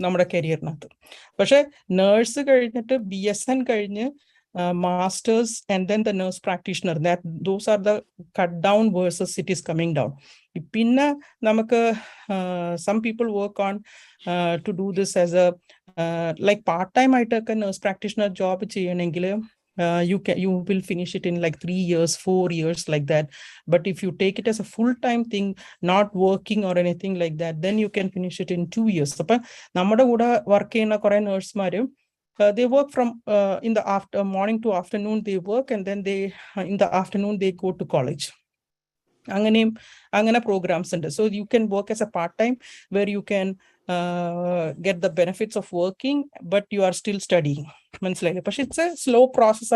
S7: നമ്മുടെ കരിയറിനകത്ത്. പക്ഷെ നേഴ്സ് കഴിഞ്ഞിട്ട് BSN കഴിഞ്ഞ് masters and then the nurse practitioner, those are the cut down versus it is coming down. Pinna namak some people work on to do this as a like part time aita nurse practitioner job cheyanengile you will finish it in like 3 years, 4 years, like that. But if you take it as a full time thing, not working or anything like that, then you can finish it in 2 years. Appo nammada kuda work cheyna kore nurse maru they work from in the morning to afternoon they work, and then they in the afternoon they go to college. Angana programs under. So you can work as a part-time where you can get the benefits of working, but you are still studying. But it's a slow process.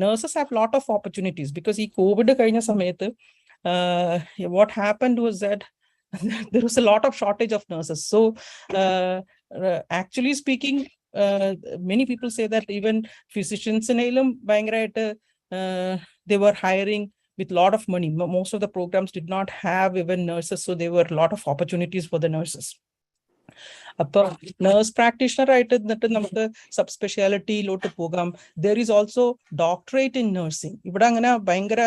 S7: Nurses have a lot of opportunities because COVID what happened was that there was a lot of shortage of nurses. So actually speaking, many people say that even physicians in they were hiring with a lot of money. Most of the programs did not have even nurses, so there were a lot of opportunities for the nurses. അപ്പോൾ nurse practitioner ആയിട്ട് എന്നിട്ട് നമുക്ക് sub സ്പെഷ്യാലിറ്റിയിലോട്ട് പോകാം. There is also doctorate in nursing. ഇവിടെ അങ്ങനെ ഭയങ്കര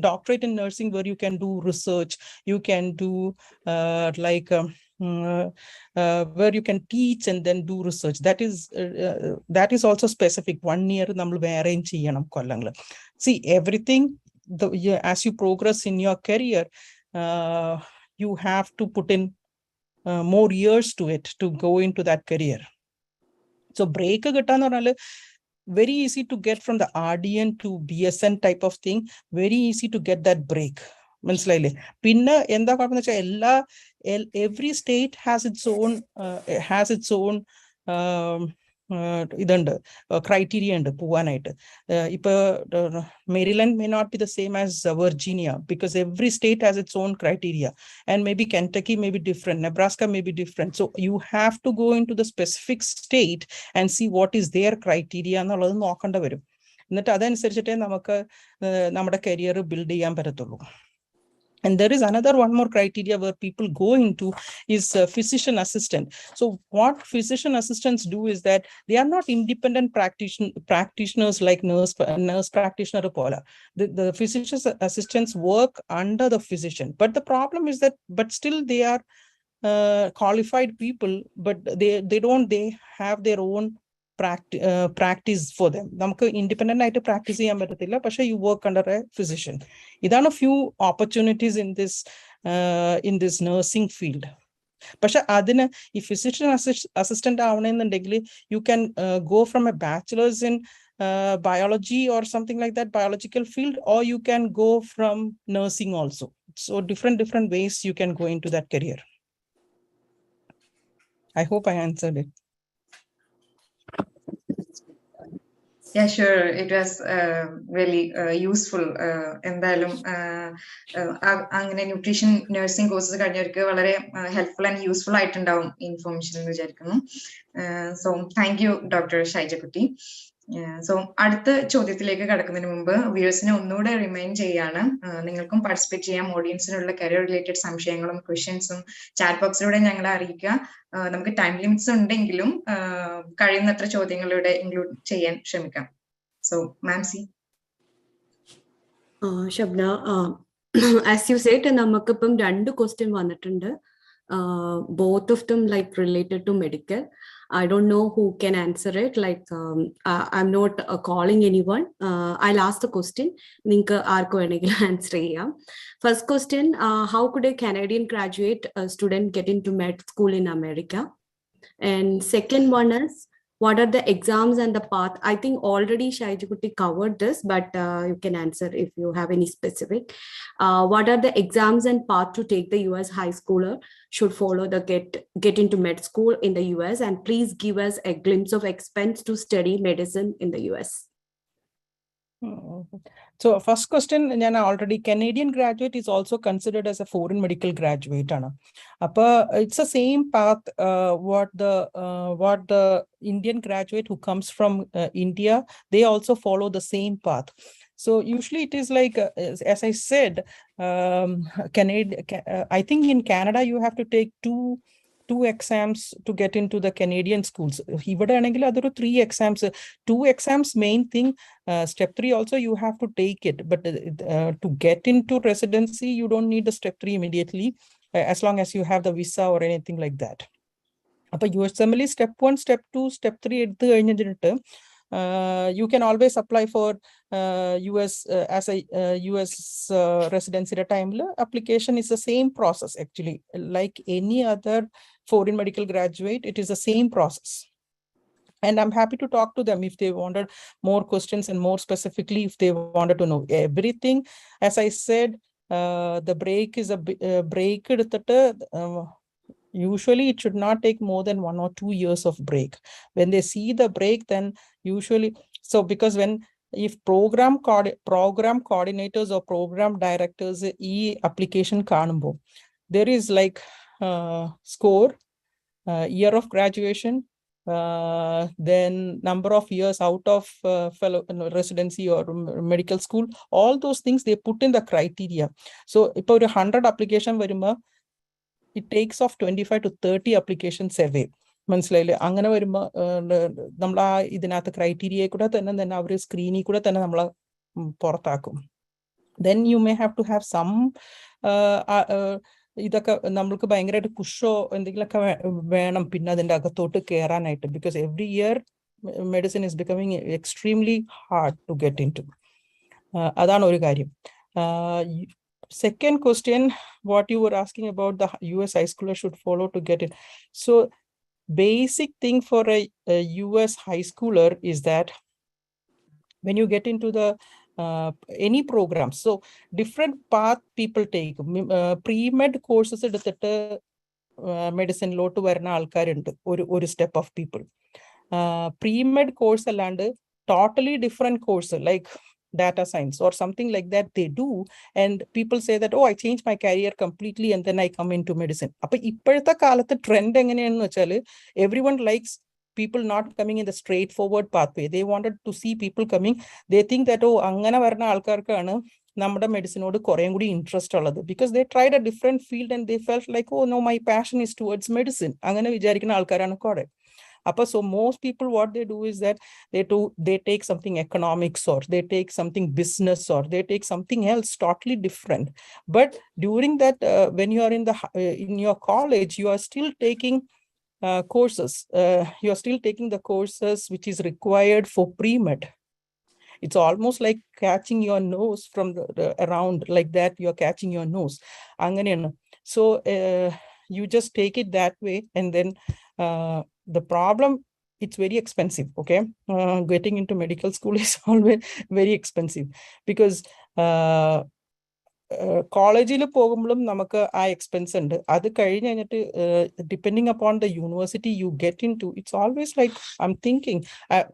S7: doctorate in nursing where you can do research, you can do where you can teach and then do research. That is also specific. 1 year നമ്മൾ വേറെ ചെയ്യണം കൊല്ലങ്ങൾ. See, everything as you progress in your career, you have to put in more years to it to go into that career. So break കിട്ടാന്ന് പറഞ്ഞാൽ very easy to get from the RDN to BSN type of thing. Very easy to get that break. മനസ്സിലായില്ലേ? പിന്നെ എന്താ കുഴപ്പമെന്ന് വെച്ചാൽ every state has its own ഇതുണ്ട്, criteria ഉണ്ട് പോവാനായിട്ട്. ഇപ്പൊ Maryland may not be the same as Virginia, because every state has its own criteria, and maybe Kentucky may be different, Nebraska may be different. So you have to go into the specific state and see what is their criteria എന്നുള്ളത് നോക്കേണ്ട വരും. എന്നിട്ട് അതനുസരിച്ചിട്ടേ നമുക്ക് നമ്മുടെ career build ചെയ്യാൻ പറ്റത്തുള്ളൂ. And there is one more criteria where people go into is physician assistant. So what physician assistants do is that they are not independent practitioners like nurse practitioner. The physician assistants work under the physician. But the problem is that, but still they are qualified people, but they have their own practice for them. നമുക്ക് independent ആയിട്ട് practice ചെയ്യാൻ പറ്റത്തില്ല, പക്ഷെ you work under a physician. ഇതാണ് few opportunities in this nursing field. പക്ഷെ അതിന് ഈ physician assistant ആവണമെന്നുണ്ടെങ്കിൽ you can go from a bachelor's in biology or something like that, biological field, or you can go from nursing also. So different ways you can go into that career. I hope I answered it.
S5: Yeah, sure. It was really useful. എന്തായാലും അങ്ങനെ nutrition nursing courses കഴിഞ്ഞവർക്ക് വളരെ helpful and useful ആയിട്ടുണ്ടാവും information എന്ന് വിചാരിക്കുന്നു. So thank you doctor Shaijakutty. So അടുത്ത ചോദ്യത്തിലേക്ക് കടക്കുന്നതിന് മുമ്പ് വ്യൂവേഴ്സിനെ ഒന്നുകൂടെ റിമൈൻഡ് ചെയ്യാണ്, നിങ്ങൾക്കും പാർട്ടിസിപ്പേറ്റ് ചെയ്യാം. ഓഡിയൻസിനുള്ള കരിയർ റിലേറ്റഡ് സംശയങ്ങളും ക്വസ്റ്റ്യൻസും ചാറ്റ് ബോക്സിലൂടെ ഞങ്ങളെ അറിയിക്കുക. നമുക്ക് ടൈം ലിമിറ്റ്സ് ഉണ്ടെങ്കിലും കഴിയുന്നത്ര ചോദ്യങ്ങളിലൂടെ ഇൻക്ലൂഡ് ചെയ്യാൻ ശ്രമിക്കാം. സോ മാംസി.
S6: ഷബ്ന, ആസ് യു സെഡ്, നമുക്കിപ്പം 2 ക്വസ്റ്റ്യൻ വന്നിട്ടുണ്ട്. Both of them like related to medical. I don't know who can answer it. Like I'm not calling anyone. I'll ask the question. Ninka aarko venengil answer cheyyam. First question: how could a Canadian graduate student get into med school in America? And second one is, what are the exams and the path? I think already Shaijakuti covered this, but you can answer if you have any specific. What are the exams and path to take the US high schooler should follow the get into med school in the US? And please give us a glimpse of expense to study medicine in the US.
S7: So first question, ഞാൻ already Canadian graduate is also considered as a foreign medical graduate ആണ്. അപ്പോൾ it's the same path what the Indian graduate who comes from India, they also follow the same path. So usually it is like as I said, I think in Canada you have to take two exams to get into the Canadian schools. ഇവിടെ ആണെങ്കിൽ അതൊരു 3 exams, 2 exams main thing. Step 3 also you have to take it, but to get into residency you don't need the step 3 immediately, as long as you have the visa or anything like that. അപ്പോൾ USMLE step 1, step 2, step 3 എടുത്തു കഴിഞ്ഞിട്ട് you can always apply for US as a US residency time. Application is the same process actually, like any other foreign medical graduate. It is the same process, and I'm happy to talk to them if they wanted more questions and more specifically if they wanted to know everything. As I said, the break is a break. Usually it should not take more than 1 or 2 years of break. When they see the break, then usually, so because if program coordinators or program directors application കാണുമ്പോൾ, there is like score, year of graduation, then number of years out of fellow residency or medical school, all those things they put in the criteria. So ഇപ്പോൾ ഒരു 100 application വരുമ്പോൾ it takes off 25 to 30 applications away. മനസ്സിലായില്ലേ? അങ്ങനെ വരുമ്പോൾ നമ്മൾ ആ ഇതിനകത്ത് ക്രൈറ്റീരിയയെ കൂടെ തന്നെ അവർ സ്ക്രീനിൽ കൂടെ തന്നെ നമ്മളെ പുറത്താക്കും. Then you may have to have some ഇതൊക്കെ നമ്മൾക്ക് ഭയങ്കരമായിട്ട് പുഷോ എന്തെങ്കിലുമൊക്കെ വേണം പിന്നെ അതിൻ്റെ അകത്തോട്ട് കയറാനായിട്ട്, because every year medicine is becoming extremely hard to get into. അതാണ് ഒരു കാര്യം. Second question, what you were asking about the US high schooler should follow to get it. So basic thing for a US high schooler is that when you get into the any programs, so different path people take. Pre-med courses എടുത്തിട്ട് മെഡിസിനിലോട്ട് വരുന്ന ആൾക്കാരുണ്ട്, ഒരു step of people. pre-med course അല്ലാണ്ട് totally different course like data science or something like that they do, and people say that, oh, I changed my career completely and then I come into medicine. അപ്പൊ ഇപ്പോഴത്തെ കാലത്ത് trend എങ്ങനെയാണെന്ന് വെച്ചാൽ everyone likes people not coming in the straightforward pathway. They wanted to see people coming. They think that, oh, അങ്ങനെ വരുന്ന ആൾക്കാർക്കാണ് നമ്മുടെ മെഡിസിനോട് കുറേം കൂടി interest ഉള്ളത്, because they tried a different field and they felt like, oh no, my passion is towards medicine. അങ്ങനെ വിചാരിക്കുന്ന ആൾക്കാരാണ് കുറെ. So most people, what they do is that they take something economics, or they take something business, or they take something else totally different. But during that, when you are in your college, you are still taking courses. You are still taking the courses which is required for pre-med. It's almost like catching your nose from the around, like that you're catching your nose. So you just take it that way, and then the problem, it's very expensive. Okay, getting into medical school is always very expensive, because കോളേജിൽ പോകുമ്പോഴും നമുക്ക് ആ expense ഉണ്ട്. അത് കഴിഞ്ഞ് കഴിഞ്ഞിട്ട് depending upon the university you get in to, it's always like I'm thinking,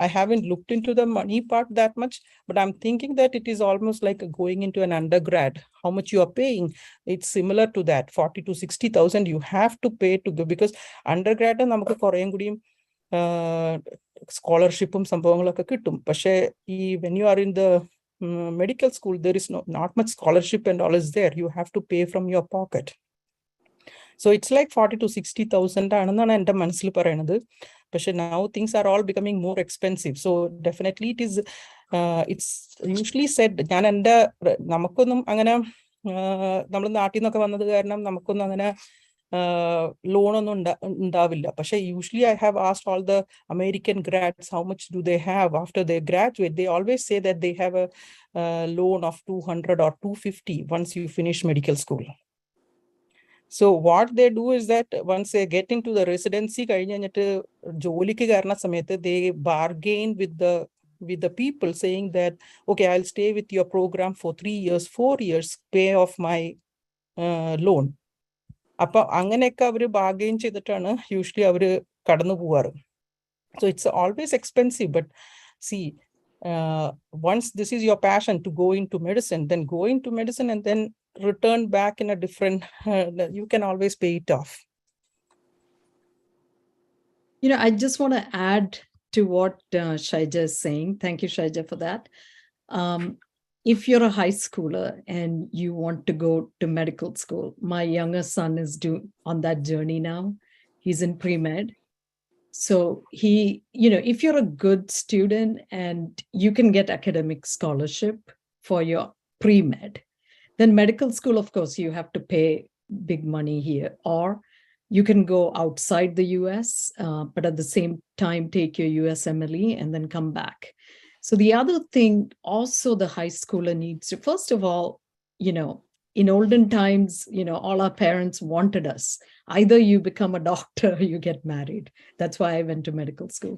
S7: I haven't looked into the money part that much, but I'm thinking that it is almost like going into an undergrad. How much you are paying, it's similar to that. 40 to 60,000 you have to pay to go, because undergrad നമുക്ക് കുറേയും കൂടിയും സ്കോളർഷിപ്പും സംഭവങ്ങളൊക്കെ കിട്ടും. പക്ഷേ ഈ when you are in the medical school, there is not much scholarship and all is there. You have to pay from your pocket. So it's like 40 to 60,000 ആണെന്നാണ് എൻ്റെ മനസ്സിൽ പറയുന്നത്. പക്ഷെ now things are all becoming more expensive. So definitely it is, it's usually said, ഞാൻ എൻ്റെ നമുക്കൊന്നും അങ്ങനെ നമ്മൾ നാട്ടിൽ നിന്നൊക്കെ വന്നത് കാരണം നമുക്കൊന്നും അങ്ങനെ ലോണൊന്നും ഉണ്ടാവില്ല. പക്ഷെ usually I have asked all the American grads how much do they have after they graduate. They always say that they have a loan of 200 or 250 once you finish medical school. So what they do is that once they get into the residency, കഴിഞ്ഞിട്ട് ജോലിക്ക് കയറുന്ന സമയത്ത് they bargain with the people, saying that, okay, I'll stay with your program for 3 years, 4 years, pay off my loan. അപ്പൊ അങ്ങനെയൊക്കെ അവർ bargain ചെയ്തിട്ടാണ് usually അവർ കടന്നു പോവാറ്. So it's always expensive, but see, once this is your passion to go into medicine, then go into medicine and then return back in a different, you can always pay it off.
S3: You know, I just want to add to what Shaija is saying. Thank you, Shaija, for that. If you're a high schooler and you want to go to medical school, my younger son is on that journey now. He's in pre-med. So he, you know, if you're a good student and you can get academic scholarship for your pre-med, then medical school, of course, you have to pay big money here, or you can go outside the US, but at the same time take your USMLE and then come back. So the other thing also the high schooler needs to, first of all, you know, in olden times, you know, all our parents wanted us. Either you become a doctor or you get married. That's why I went to medical school,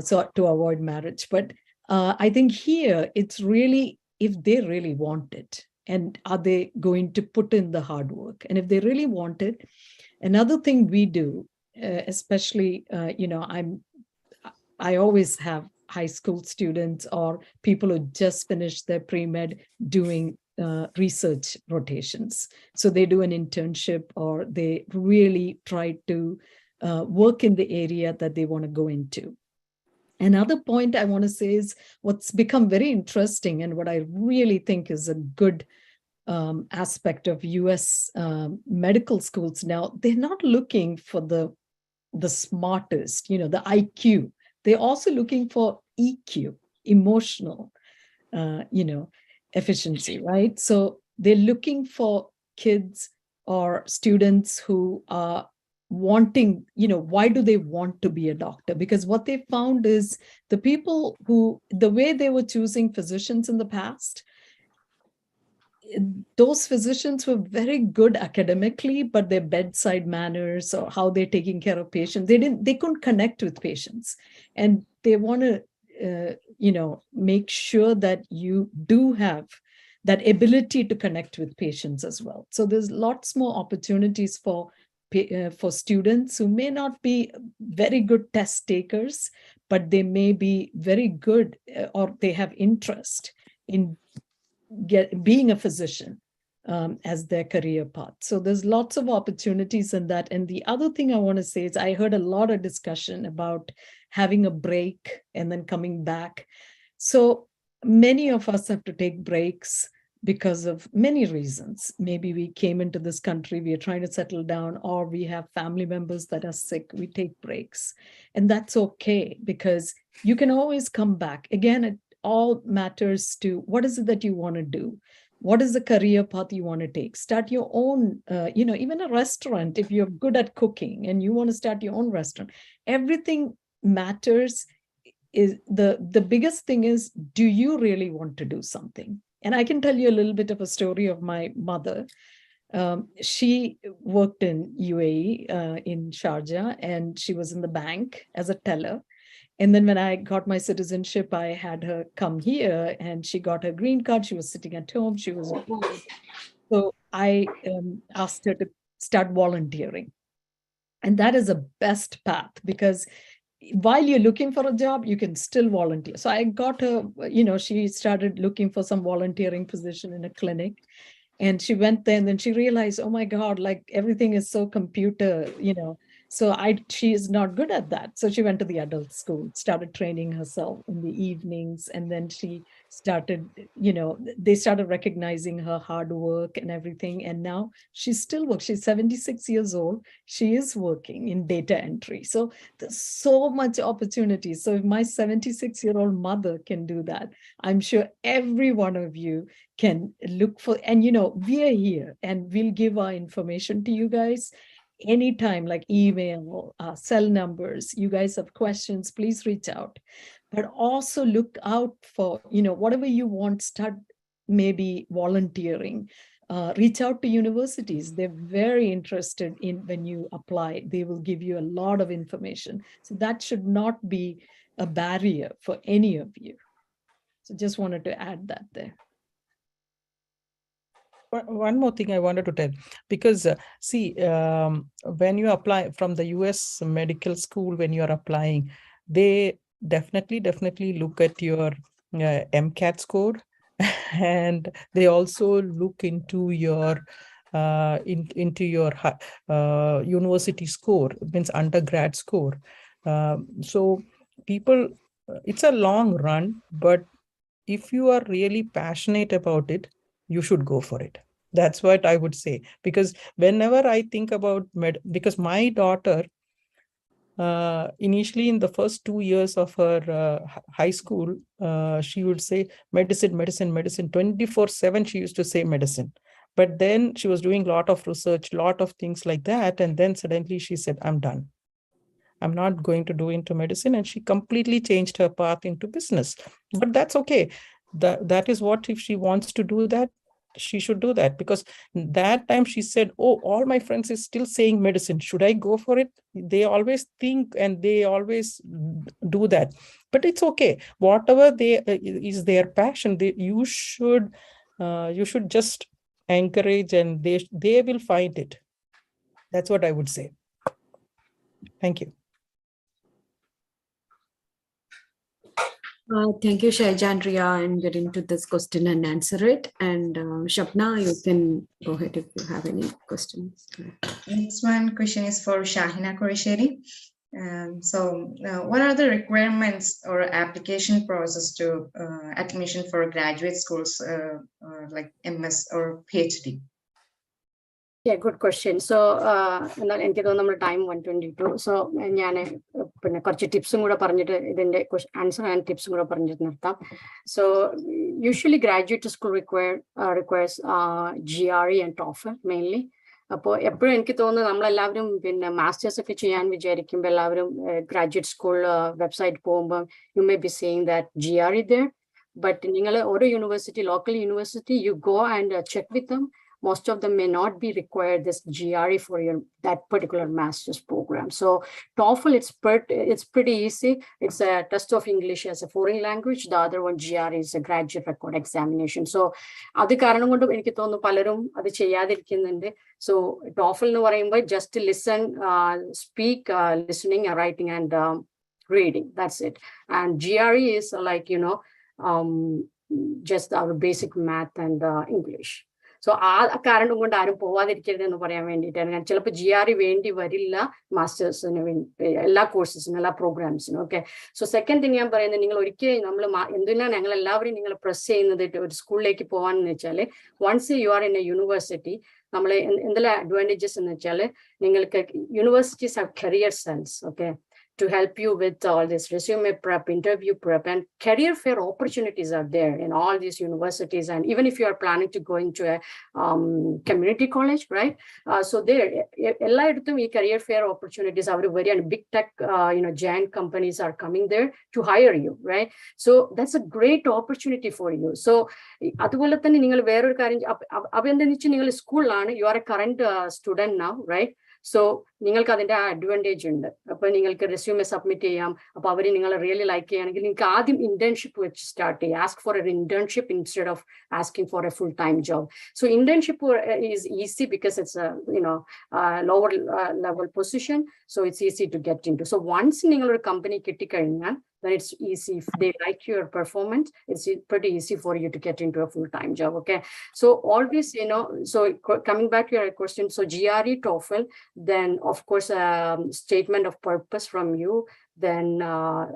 S3: so to avoid marriage. But I think here it's really if they really want it, and are they going to put in the hard work? And if they really want it, another thing we do, especially, you know, I always have high school students or people who just finished their pre-med doing research rotations. So they do an internship, or they really try to work in the area that they want to go into. Another point I want to say is what's become very interesting, and what I really think is a good aspect of US medical schools now, they're not looking for the smartest, you know, the IQ. They're also looking for EQ, emotional, you know, efficiency, right? So they're looking for kids or students who are wanting, you know, why do they want to be a doctor? Because what they found is the people who, the way they were choosing physicians in the past, those physicians were very good academically, but their bedside manners or how they're taking care of patients, they couldn't connect with patients. And they want to, you know, make sure that you do have that ability to connect with patients as well. So there's lots more opportunities for for students who may not be very good test takers, but they may be very good or they have interest in being a physician as their career path. So there's lots of opportunities in that. And the other thing I want to say is I heard a lot of discussion about having a break and then coming back. So many of us have to take breaks because of many reasons. Maybe we came into this country, we are trying to settle down, or we have family members that are sick, we take breaks. And that's okay, because you can always come back. Again, it all matters to what is it that you want to do? What is the career path you want to take? Start your own, even a restaurant. If you're good at cooking and you want to start your own restaurant, everything matters. Is the biggest thing is, do you really want to do something? And I can tell you a little bit of a story of my mother. She worked in UAE, in Sharjah, and she was in the bank as a teller. And then when I got my citizenship, I had her come here and she got her green card. She was sitting at home. She was bored. So I asked her to start volunteering. And that is a best path, because while you're looking for a job, you can still volunteer. So I got her, she started looking for some volunteering position in a clinic. And she went there and then she realized, oh my God, like everything is so computer, So she is not good at that. So she went to the adult school, started training herself in the evenings. And then she started, they started recognizing her hard work and everything. And now she still works. She's 76 years old. She is working in data entry. So there's so much opportunity. So if my 76-year-old mother can do that, I'm sure every one of you can look for, and we are here and we'll give our information to you guys anytime, like email, cell numbers. You guys have questions, please reach out. But also look out for, whatever you want, start maybe volunteering. Reach out to universities. They're very interested in when you apply. They will give you a lot of information. So that should not be a barrier for any of you. So just wanted to add that there.
S7: One more thing I wanted to tell, because when you apply from the US medical school, when you are applying, they definitely look at your MCAT score, and they also look into your university score, it means undergrad score. So people, it's a long run, but if you are really passionate about it, you should go for it. That's what I would say. Because whenever I think about because my daughter, initially in the first 2 years of her high school, she would say medicine, 24/7. She used to say medicine. But then she was doing a lot of research, lot of things like that. And then suddenly she said, I'm done. I'm not going to do into medicine. And she completely changed her path into business. But that's okay. That is what, if she wants to do that, she should do that. Because that time she said, oh, all my friends is still saying medicine. Should I go for it? They always think and they always do that. But it's okay. Whatever is their passion, you should just encourage, and they will find it. That's what I would say. Thank you.
S6: Thank you, Shaija and Ria, and get into this question and answer it. And Shapna, you can go ahead if you have any questions.
S5: Next one question is for Shahina Qureshi. What are the requirements or application process to admission for graduate schools like MS or PhD?
S4: Yeah, good question. So, time 122. So, tips answer and tips. So, usually graduate school requires GRE and TOEFL mainly. Masters graduate school website, you may be seeing that GRE there. But in university, local university, you go and check with them. most of them may not be required this GRE for that particular master's program. So TOEFL, it's pretty easy. It's a test of English as a foreign language. The other one, GRE, is a graduate record examination. So അത് കാരണം കൊണ്ട് എനിക്ക് തോന്നുന്നു പലരും അത് ചെയ്യാതിരിക്കുന്നുണ്ട്. So TOEFL എന്ന് പറയുമ്പോൾ just listen, speak, listening, writing, and reading. That's it. And GRE is like, just our basic math and English. So ആ കാരണം കൊണ്ട് ആരും പോവാതിരിക്കരുതെന്ന് പറയാൻ വേണ്ടിയിട്ടാണ്. ഞാൻ ചിലപ്പോൾ GRE വേണ്ടി വരില്ല മാസ്റ്റേഴ്സിന്, എല്ലാ കോഴ്സസിനും, എല്ലാ പ്രോഗ്രാംസിനും. ഓക്കെ. സോ സെക്കൻഡ് തിങ് ഞാൻ പറയുന്നത്, നിങ്ങൾ ഒരിക്കലും നമ്മൾ എന്തിനാണ് ഞങ്ങൾ എല്ലാവരും നിങ്ങൾ പ്രസ് ചെയ്യുന്നത് ഒരു സ്കൂളിലേക്ക് പോകാനെന്ന് വെച്ചാൽ, once you are in a university, നമ്മൾ എന്തെല്ലാം അഡ്വാൻറ്റേജസ് എന്ന് വെച്ചാൽ, നിങ്ങൾക്ക് universities have career cells, okay, to help you with all this resume prep, interview prep, and career fair opportunities are there in all these universities. And even if you are planning to go into a community college, right? So there, career fair opportunities are very, and big tech, giant companies are coming there to hire you, right? So that's a great opportunity for you. So അതുപോലെ തന്നെ നിങ്ങൾ വേറൊരു കാര്യം, അപ്പോൾ എന്താണെന്ന് വെച്ചാൽ നിങ്ങൾ സ്കൂളിലാണ്, you are a current student now, right? So നിങ്ങൾക്ക് അതിന്റെ ആ അഡ്വാൻറ്റേജ് ഉണ്ട്. അപ്പൊ നിങ്ങൾക്ക് റെസ്യൂമെ സബ്മിറ്റ് ചെയ്യാം. അപ്പൊ അവർ നിങ്ങളെ റിയലി ലൈക്ക് ചെയ്യുകയാണെങ്കിൽ നിങ്ങൾക്ക് ആദ്യം ഇന്റേൺഷിപ്പ് വെച്ച് സ്റ്റാർട്ട് ചെയ്യാം. Ask for an internship instead of asking for a full time job. So internship is easy because it's lower level position. So it's easy to get in to. So once നിങ്ങളൊരു company കിട്ടിക്കഴിഞ്ഞാൽ, then it's easy. If they like your performance, it's pretty easy for you to get into a full-time job. Okay. So always, so coming back to your question, so GRE, TOEFL, then of course, statement of purpose from you, then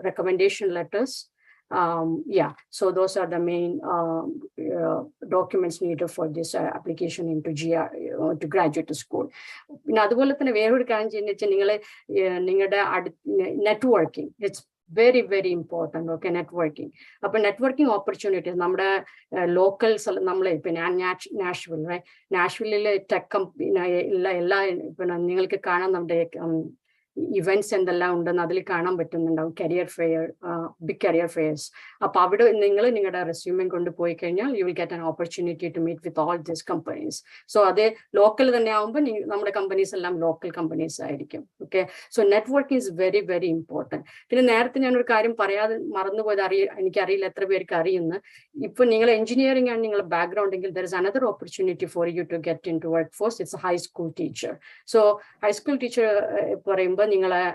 S4: recommendation letters. So those are the main documents needed for this application into GRE, to graduate school. Now, അതുപോലെ തന്നെ വേറൊരു കാര്യം ചെയ്യുന്ന വെച്ചാൽ നിങ്ങളുടെ networking, it's very, very important. Okay, networking. But networking opportunities, നമ്മുടെ locals, നമ്മളെ ഇപ്പൊ ഞാൻ നാഷ്വിൽ, റൈറ്റ്, നാഷ്വില്ലിലെ ടെക് കമ്പനി എല്ലാ പിന്നെ നിങ്ങൾക്ക് കാണാൻ നമ്മുടെ ഇവന്റ്സ് എന്തെല്ലാം ഉണ്ടെന്ന് അതിൽ കാണാൻ പറ്റുന്നുണ്ടാവും. Career fair, big career fairs. അപ്പൊ അവിടെ നിങ്ങൾ നിങ്ങളുടെ റെസ്യൂമെ കൊണ്ട് പോയി കഴിഞ്ഞാൽ you will get an opportunity to meet with all these companies. So അത് ലോക്കൽ തന്നെ ആവുമ്പോൾ നമ്മുടെ കമ്പനീസ് എല്ലാം ലോക്കൽ കമ്പനീസ് ആയിരിക്കും. Okay. So network is very, very important. പിന്നെ നേരത്തെ ഞാനൊരു കാര്യം പറയാതെ മറന്നുപോയത്, എനിക്കറിയില്ല എത്ര പേർക്ക് അറിയുന്നു. ഇപ്പൊ നിങ്ങൾ എഞ്ചിനീയറിംഗ് ആണ് നിങ്ങളുടെ ബാക്ക്ഗ്രൗണ്ട് എങ്കിൽ, there is another opportunity for you to get in to workforce. It's high school teacher. So high school teacher പറയുമ്പോൾ നിങ്ങളെ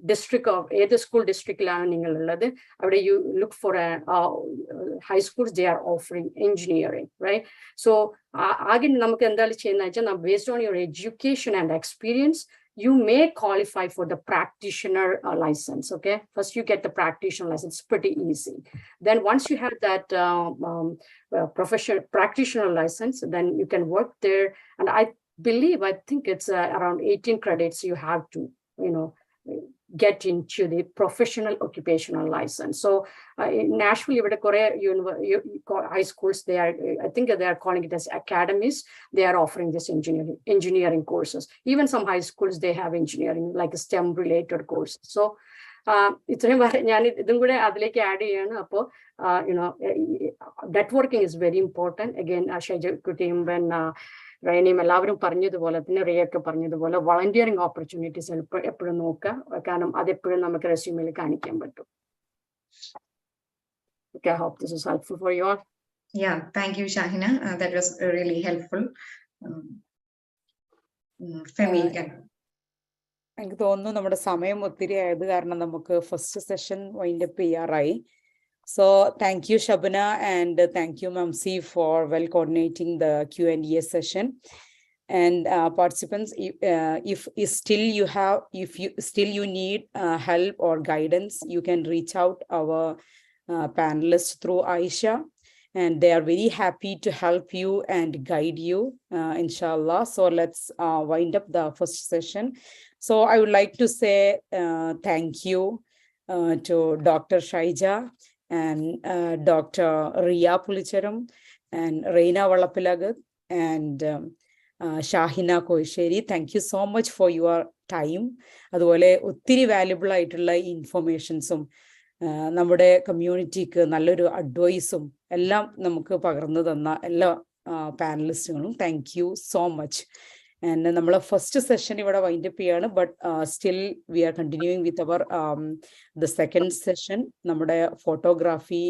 S4: ഡിസ്ട്രിക്ട് ഓഫ് ഏത് സ്കൂൾ ഡിസ്ട്രിക്റ്റിലാണ് നിങ്ങളുള്ളത്, അവിടെ you look for high schools, they are offering engineering, right? So ആകെ നമുക്ക് എന്തായാലും ചെയ്യുന്ന വെച്ചാൽ, based on your education and experience, you may qualify for the practitioner license. Okay, first you get the practitioner license. It's pretty easy. Then once you have that practitioner license, then you can work there. And I think it's around 18 credits you have to get into the professional occupational license. So in Nashville, high schools, I think they are calling it as academies. They are offering this engineering courses. Even some high schools, they have engineering, like STEM related courses. So ഇത്രയും ഞാൻ ഇതും കൂടെ അതിലേക്ക് add ചെയ്യാണ്. അപ്പോൾ networking is very important. Again ഷൈജക്കുട്ടിയും റൈനയും എല്ലാവരും പറഞ്ഞതുപോലെ തന്നെ, റിയൊക്കെ പറഞ്ഞതുപോലെ, വളണ്ടിയറിംഗ് ഓപ്പർച്യൂണിറ്റീസ് എപ്പോഴും നോക്കുക. കാരണം അതെപ്പോഴും നമുക്ക് റെസ്യൂമിൽ കാണിക്കാൻ പറ്റും. Okay, I hope this is helpful for you all.
S5: Yeah, thank you, Shahina. That was really helpful. Femi,
S1: എനിക്ക് തോന്നുന്നു നമ്മുടെ സമയം ഒത്തിരി ആയത് കാരണം നമുക്ക് ഫസ്റ്റ് സെഷൻ വൈൻഡപ്പ് ചെയ്യാറായി. So thank you, Shabana, and thank you, Mamsi, for well coordinating the Q&A session. And participants, if you need help or guidance, you can reach out our panelists through Aisha, and they are very happy to help you and guide you, inshallah. So let's wind up the first session. So I would like to say thank you to Dr. Shaija and Dr. Riya Pulicharam and Reina Valapilagat and Shahina Koisheri. Thank you so much for your time. അതുപോലെ ഒത്തിരി valuable ആയിട്ടുള്ള ഇൻഫർമേഷൻസും നമ്മുടെ കമ്മ്യൂണിറ്റിക്ക് നല്ലൊരു അഡ്വൈസും എല്ലാം നമുക്ക് പകർന്നു തന്ന എല്ലാ പാനലിസ്റ്റുകളും thank you so much. And നമ്മളെ ഫസ്റ്റ് സെഷൻ ഇവിടെ വൈൻഡപ്പ് ചെയ്യാണ്, but still we are continuing with our the second session. നമ്മുടെ ഫോട്ടോഗ്രാഫി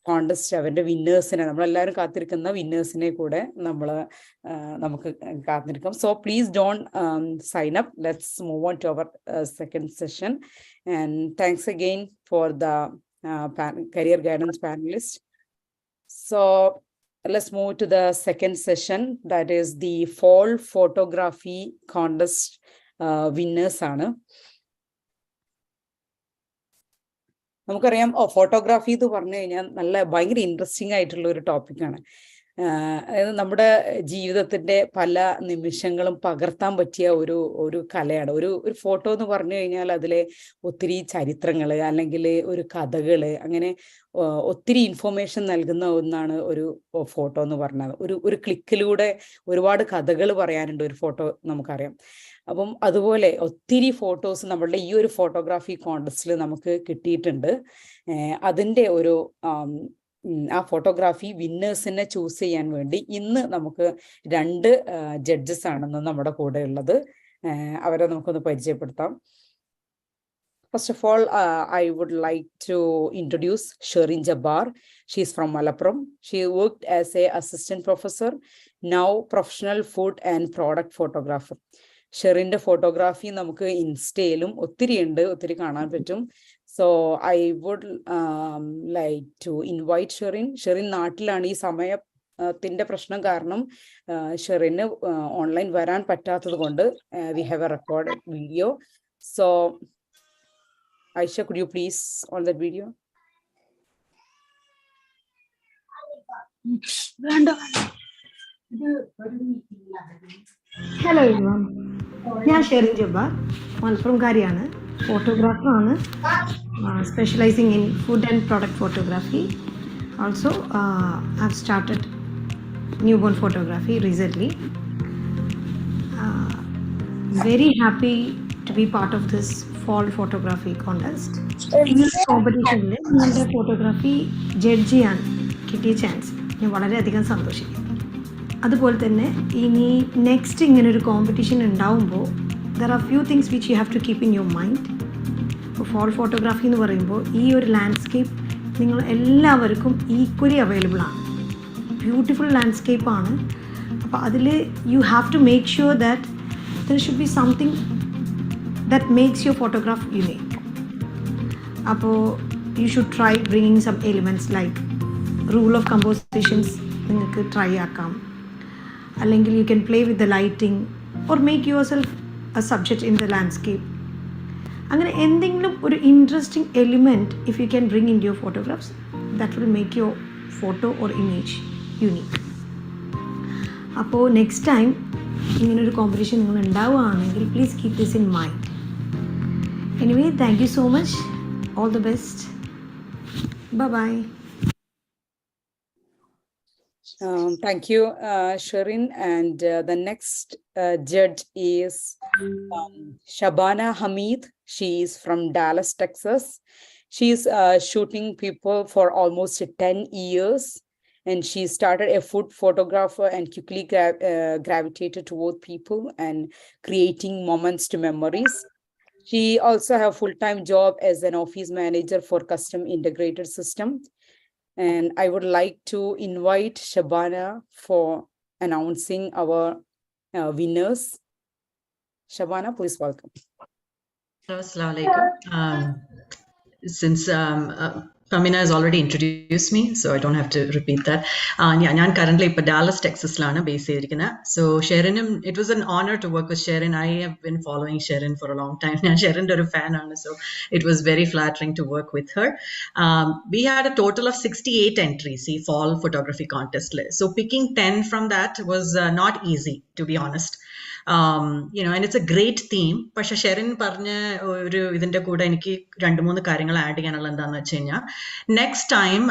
S1: കോണ്ടസ്റ്റ്, അവരുടെ വിന്നേഴ്സിനെ, നമ്മളെല്ലാവരും കാത്തിരിക്കുന്ന വിന്നേഴ്സിനെ കൂടെ നമുക്ക് കാത്തിരിക്കാം. So please don't sign up. Let's move on to our second session. And thanks again for the career guidance panelist. So let's move to the second session, that is the fall photography contest winners ആണ്. നമുക്കറിയാം photography എന്ന് പറഞ്ഞു കഴിഞ്ഞാൽ ഭയങ്കര interesting ആയിട്ടുള്ള ഒരു ടോപ്പിക്കാണ്. അതായത് നമ്മുടെ ജീവിതത്തിന്റെ പല നിമിഷങ്ങളും പകർത്താൻ പറ്റിയ ഒരു കലയാണ്. ഒരു ഫോട്ടോ എന്ന് പറഞ്ഞു കഴിഞ്ഞാൽ അതിലെ ഒത്തിരി ചരിത്രങ്ങൾ അല്ലെങ്കിൽ ഒരു കഥകള്, അങ്ങനെ ഒത്തിരി ഇൻഫോർമേഷൻ നൽകുന്ന ഒന്നാണ് ഒരു ഫോട്ടോ എന്ന് പറഞ്ഞത്. ഒരു ക്ലിക്കിലൂടെ ഒരുപാട് കഥകൾ പറയാനുണ്ട് ഒരു ഫോട്ടോ, നമുക്കറിയാം. അപ്പം അതുപോലെ ഒത്തിരി ഫോട്ടോസ് നമ്മളുടെ ഈ ഒരു ഫോട്ടോഗ്രാഫി കോണ്ടസ്റ്റിൽ നമുക്ക് കിട്ടിയിട്ടുണ്ട്. അതിൻ്റെ ആ ഫോട്ടോഗ്രാഫി വിന്നേഴ്സിനെ ചൂസ് ചെയ്യാൻ വേണ്ടി ഇന്ന് നമുക്ക് 2 ജഡ്ജസ് ആണെന്ന് നമ്മുടെ കൂടെ ഉള്ളത്. അവരെ നമുക്കൊന്ന് പരിചയപ്പെടുത്താം. First of all, I would like to introduce Sherin Jabbar. She is from Malappuram. She worked as a assistant professor, now professional food and product photographer. ഷെറിൻ്റെ ഫോട്ടോഗ്രാഫി നമുക്ക് ഇൻസ്റ്റയിലും ഒത്തിരി കാണാൻ പറ്റും. So I would like to invite Sherin നാട്ടിലാണ്. ഈ സമയത്തിന്റെ പ്രശ്നം കാരണം ഷെറിന് ഓൺലൈൻ വരാൻ പറ്റാത്തത് കൊണ്ട് we have a recorded video. So Aisha, could you please on that video?
S8: Hello everyone, ഞാൻ ഷെറിൻ ജബ്ബാർ, മലപ്പുറംകാരിയാണ്, ഫോട്ടോഗ്രാഫറാണ്, specialising in food and product photography. Also I have started newborn photography recently. Very happy to be part of this fall photography contest. ഈ കോമ്പറ്റീഷനിൽ നിങ്ങളുടെ photography judge ചെയ്യാൻ കിട്ടിയ chance ഞാൻ വളരെയധികം സന്തോഷിക്കുന്നു. അതുപോലെ തന്നെ ഇനി നെക്സ്റ്റ് ഇങ്ങനൊരു കോമ്പറ്റീഷൻ ഉണ്ടാവുമ്പോൾ there are few things which you have to keep in your mind. ഇപ്പോൾ ഫോൾ ഫോട്ടോഗ്രാഫി എന്ന് പറയുമ്പോൾ ഈ ഒരു ലാൻഡ്സ്കേപ്പ് നിങ്ങൾ എല്ലാവർക്കും ഈക്വലി അവൈലബിൾ ആണ്. ബ്യൂട്ടിഫുൾ ലാൻഡ്സ്കേപ്പാണ്. അപ്പോൾ അതിൽ you have to make sure that there should be something that makes your photograph unique. Appo you should try bringing some elements like rule of compositions ningalku try aakam, allengil you can play with the lighting or make yourself a subject in the landscape. Angane endinglum oru interesting element if you can bring into your photographs, that will make your photo or image unique. Appo next time ingane oru competition ningal undavuvaanengil please keep this in mind. Anyway, thank you so much. All the best. Bye-bye.
S1: Thank you, Sherin. And the next judge is Shabana Hamid. She is from Dallas, Texas. She is shooting people for almost 10 years. And she started a food photographer and quickly gravitated toward people and creating moments to memories. She also have a full-time job as an office manager for custom integrated system. And I would like to invite Shabana for announcing our winners. Shabana, please welcome.
S9: Hello, assalamu alaikum. Since Pamina has already introduced me, so I don't have to repeat that. I'm currently in Dallas, Texas, based here. So Sherin, it was an honor to work with Sherin. I have been following Sherin for a long time. Sherin is a fan, so it was very flattering to work with her. We had a total of 68 entries, the fall photography contest. So picking 10 from that was not easy, to be honest. And it's a great theme. പക്ഷെ ഷെറിൻ പറഞ്ഞ ഒരു ഇതിന്റെ കൂടെ എനിക്ക് 2-3 കാര്യങ്ങൾ add ചെയ്യാനുള്ള എന്താണെന്ന് വെച്ച് കഴിഞ്ഞാൽ നെക്സ്റ്റ് ടൈം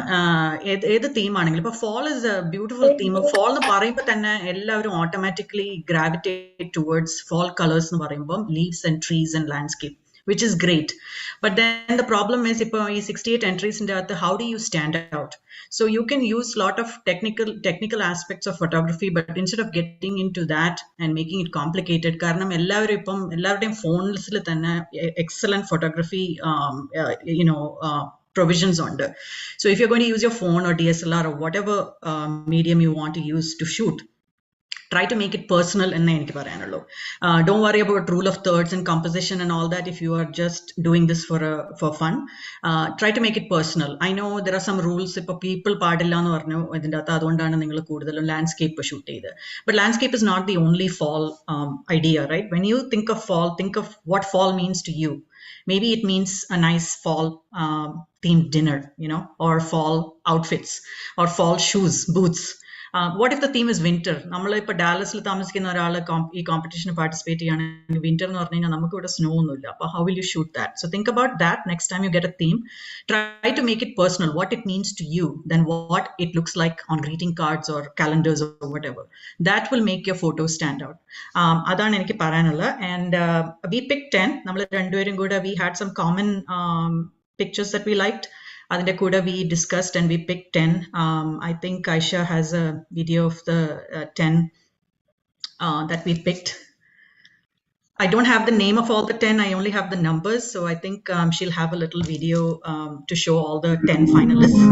S9: ഏത് തീമാണെങ്കിലും ഇപ്പൊ fall is a beautiful theme. Fall എന്ന് പറയുമ്പോൾ തന്നെ എല്ലാവരും automatically gravitate towards fall colours എന്ന് പറയുമ്പോൾ leaves and trees and landscape. which is great. But then the problem is, if 68 entries in the, how do you stand out? So you can use a lot of technical aspects of photography, but instead of getting into that and making it complicated, കാരണം എല്ലാവരുടെയും phones-ൽ തന്നെ excellent photography provisions on it. So if you're going to use your phone or DSLR or whatever medium you want to use to shoot, try to make it personal and don't worry about rule of thirds and composition and all that if you are just doing this for fun. Try to make it personal. I know there are some rules, if people padilla nu parnu idinte adondana ningal koodalum landscape shoot cheythu, but landscape is not the only fall idea, right? When you think of fall, think of what fall means to you. Maybe it means a nice fall themed dinner, or fall outfits, or fall shoes, boots. What if the theme is winter? നമ്മൾ ഇപ്പോൾ ഡാലസിൽ താമസിക്കുന്ന ഒരാൾ ഈ കോമ്പറ്റീഷന് participate ചെയ്യുകയാണെങ്കിൽ winter എന്ന് പറഞ്ഞു കഴിഞ്ഞാൽ നമുക്ക് ഇവിടെ സ്നോ ഒന്നുമില്ല. അപ്പോൾ how will you shoot that? So think about that next time you get a theme. Try to make it personal, what it means to you, than what it looks like on greeting cards or calendars or whatever. That will make your photo stand out. അതാണ് എനിക്ക് പറയാനുള്ളത്. And we picked 10. നമ്മൾ രണ്ടുപേരും കൂടെ we had some common pictures that we liked. Adinte kuda we discussed and we picked 10. I think Aisha has a video of the 10 that we picked. I don't have the name of all the 10. I only have the numbers. So I think she'll have a little video to show all the 10 finalists.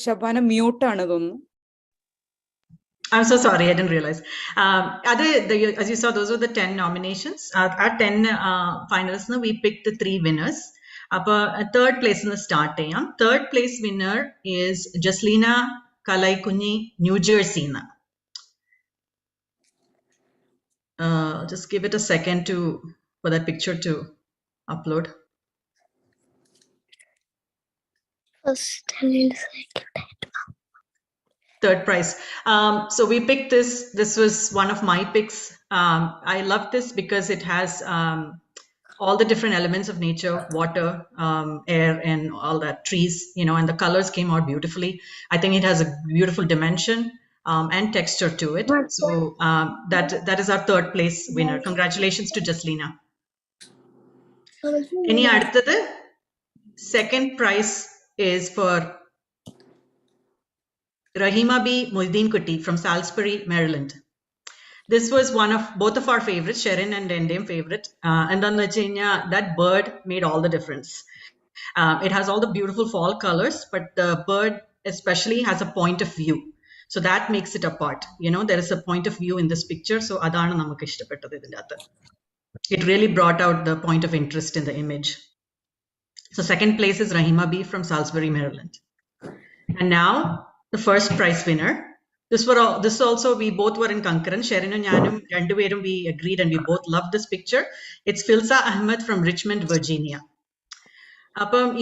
S1: Shabana mute ആണ് തോന്നുന്നു.
S9: I'm so sorry, I didn't realize. As you saw, those were the 10 nominations. Our 10 finalists, we picked the 3 winners. Third place in the start. Third place winner is Jaslina Kalaikunni, New Jersey. Just give it a second for that picture to upload.
S10: First,
S9: third prize. So we picked this. This was one of my picks. I love this because it has all the different elements of nature, water, air, and all that, trees, and the colors came out beautifully. I think it has a beautiful dimension and texture to it. So that is our third place winner. Congratulations to Jaslina. Any அடுத்தது? Second prize is for Rahima B. Muldin Kutti from Salisbury, Maryland. This was one of both of our favorites, Sherin and Endem favorite. And then that bird made all the difference. It has all the beautiful fall colors, but the bird especially has a point of view. So that makes it apart. There is a point of view in this picture. So adana namakku ishtapettadu idinathu. It really brought out the point of interest in the image. So second place is Rahima B. from Salisbury, Maryland. And now the first prize winner. This also, we both were in concurrence. Sherin and Yanum, Randuverum, we agreed and we both loved this picture. It's Filsa Ahmed from Richmond, Virginia.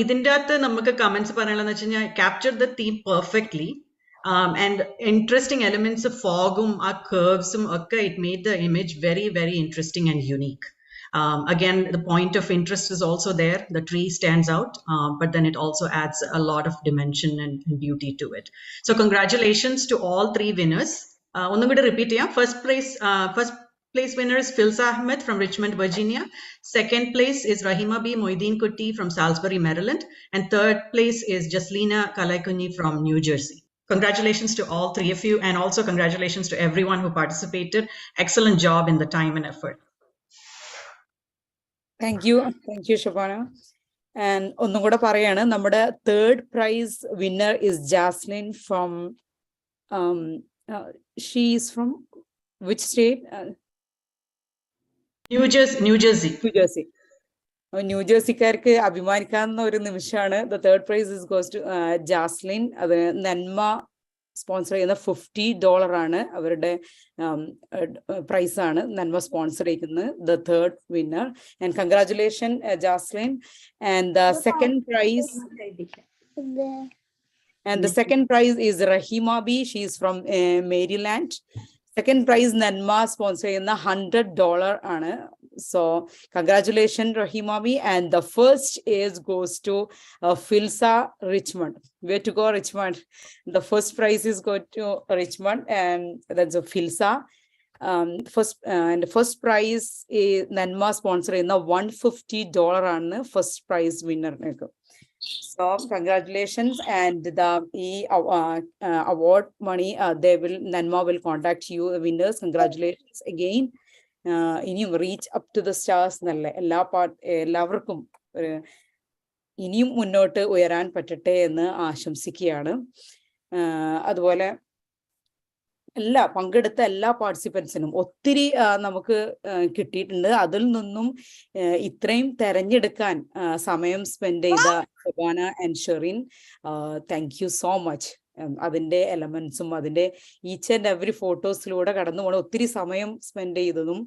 S9: Idindathu namakku comments parayalanu vechina captured the theme perfectly. And interesting elements of fogum, curves, it made the image very, very interesting and unique. Again, the point of interest is also there. The tree stands out, but then it also adds a lot of dimension and beauty to it. So congratulations to all 3 winners. Onnum kuda repeat cheyam. First place winner is Filsa Ahmed from Richmond, Virginia. Second place is Rahima B. Muldin Kutti from Salisbury, Maryland. And third place is Jaslina Kalaikunni from New Jersey. congratulations to all three of you, and also congratulations to everyone who participated. Excellent job in the time and effort.
S1: Thank you, Shabana. And ഒന്നും കൂടെ പറയാണ്, നമ്മുടെ third prize winner is Jaslyn from she is from which state?
S9: New Jersey.
S1: New Jersey. ന്യൂജേഴ്സിക്കാർക്ക് അഭിമാനിക്കാവുന്ന ഒരു നിമിഷമാണ്. The third prize is goes to Jaslyn. അത് NANMMA sponsor ചെയ്യുന്ന $50 ആണ് അവരുടെ പ്രൈസ് ആണ് NANMMA സ്പോൺസർ ചെയ്യുന്നത്. The third winner, and congratulations Jaslyn. And the second prize is Rahima B. She is from Maryland. Second prize NANMMA sponsor ചെയ്യുന്ന $100 ആണ്. So congratulations Rahima B. And the first is goes to Filsa Richmond. Where to go, Richmond? The first prize is go to Richmond, and that's a Filsa. And the first prize is NANMMA sponsor in the $150 ആണ് first prize winner. So congratulations, and the award money NANMMA will contact you, the winners. Congratulations again. ഇനിയും reach up to the stars എന്നല്ല, എല്ലാവർക്കും ഇനിയും മുന്നോട്ട് ഉയരാൻ പറ്റട്ടെ എന്ന് ആശംസിക്കുകയാണ്. അതുപോലെ പങ്കെടുത്ത എല്ലാ പാർട്ടിസിപ്പൻസിനും ഒത്തിരി നമുക്ക് കിട്ടിയിട്ടുണ്ട്. അതിൽ നിന്നും ഇത്രയും തെരഞ്ഞെടുക്കാൻ സമയം സ്പെൻഡ് ചെയ്ത Shabana and Sherin, thank you so much. അതിൻ്റെ എലമെന്റ്സും അതിൻ്റെ ഈച്ച് ആൻഡ് എവറി ഫോട്ടോസിലൂടെ കടന്നു പോകണം, ഒത്തിരി സമയം സ്പെൻഡ് ചെയ്തതും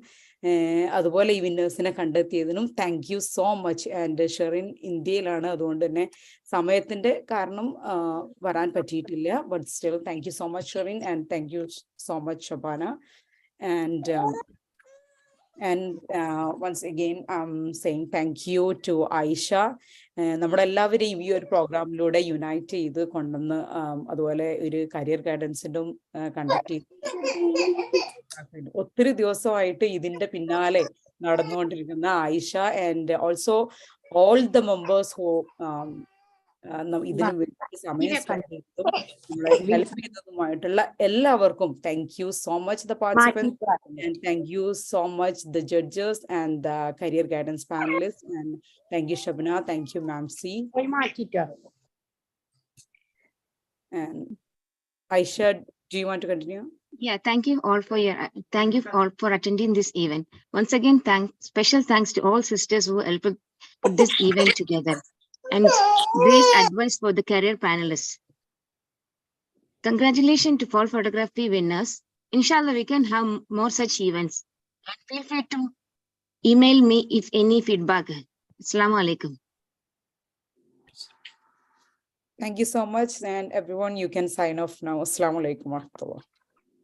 S1: അതുപോലെ ഈ വിന്നേഴ്സിനെ കണ്ടെത്തിയതിനും thank you so much. And Sherin ഇന്ത്യയിലാണ്, അതുകൊണ്ട് തന്നെ സമയത്തിന്റെ കാരണം വരാൻ പറ്റിയിട്ടില്ല. But still thank you so much Sherin, and thank you so much Shabana. And once again I'm saying thank you to Aisha. നമ്മളെല്ലാവരെയും ഈ ഒരു പ്രോഗ്രാമിലൂടെ യുണൈറ്റ് ചെയ്ത് കൊണ്ടുവന്ന് അതുപോലെ ഒരു കരിയർ ഗൈഡൻസിനും കണ്ടക്ട് ചെയ്ത് ഒത്തിരി ദിവസമായിട്ട് ഇതിന്റെ പിന്നാലെ നടന്നുകൊണ്ടിരിക്കുന്ന Aisha, and also all the members who ഇതിനു വേണ്ടി സമയം ഹെൽപ്പ് ചെയ്തതുമായിട്ടുള്ള എല്ലാവർക്കും thank you so much the participants, and thank you so much the judges and the career guidance panelist, and thank you Shabna, thank you ma'am C. And Aisha, do you want to continue?
S11: Yeah, thank you all for attending this event. Once again, special thanks to all sisters who helped put this event together, and great advice for the career panelists. Congratulations to fall photography winners. Inshallah, we can have more such events. And feel free to email me if any feedback. Assalamu alaikum.
S1: Thank you so much, and everyone, you can sign off now. Assalamu alaikum wa rahmatullah.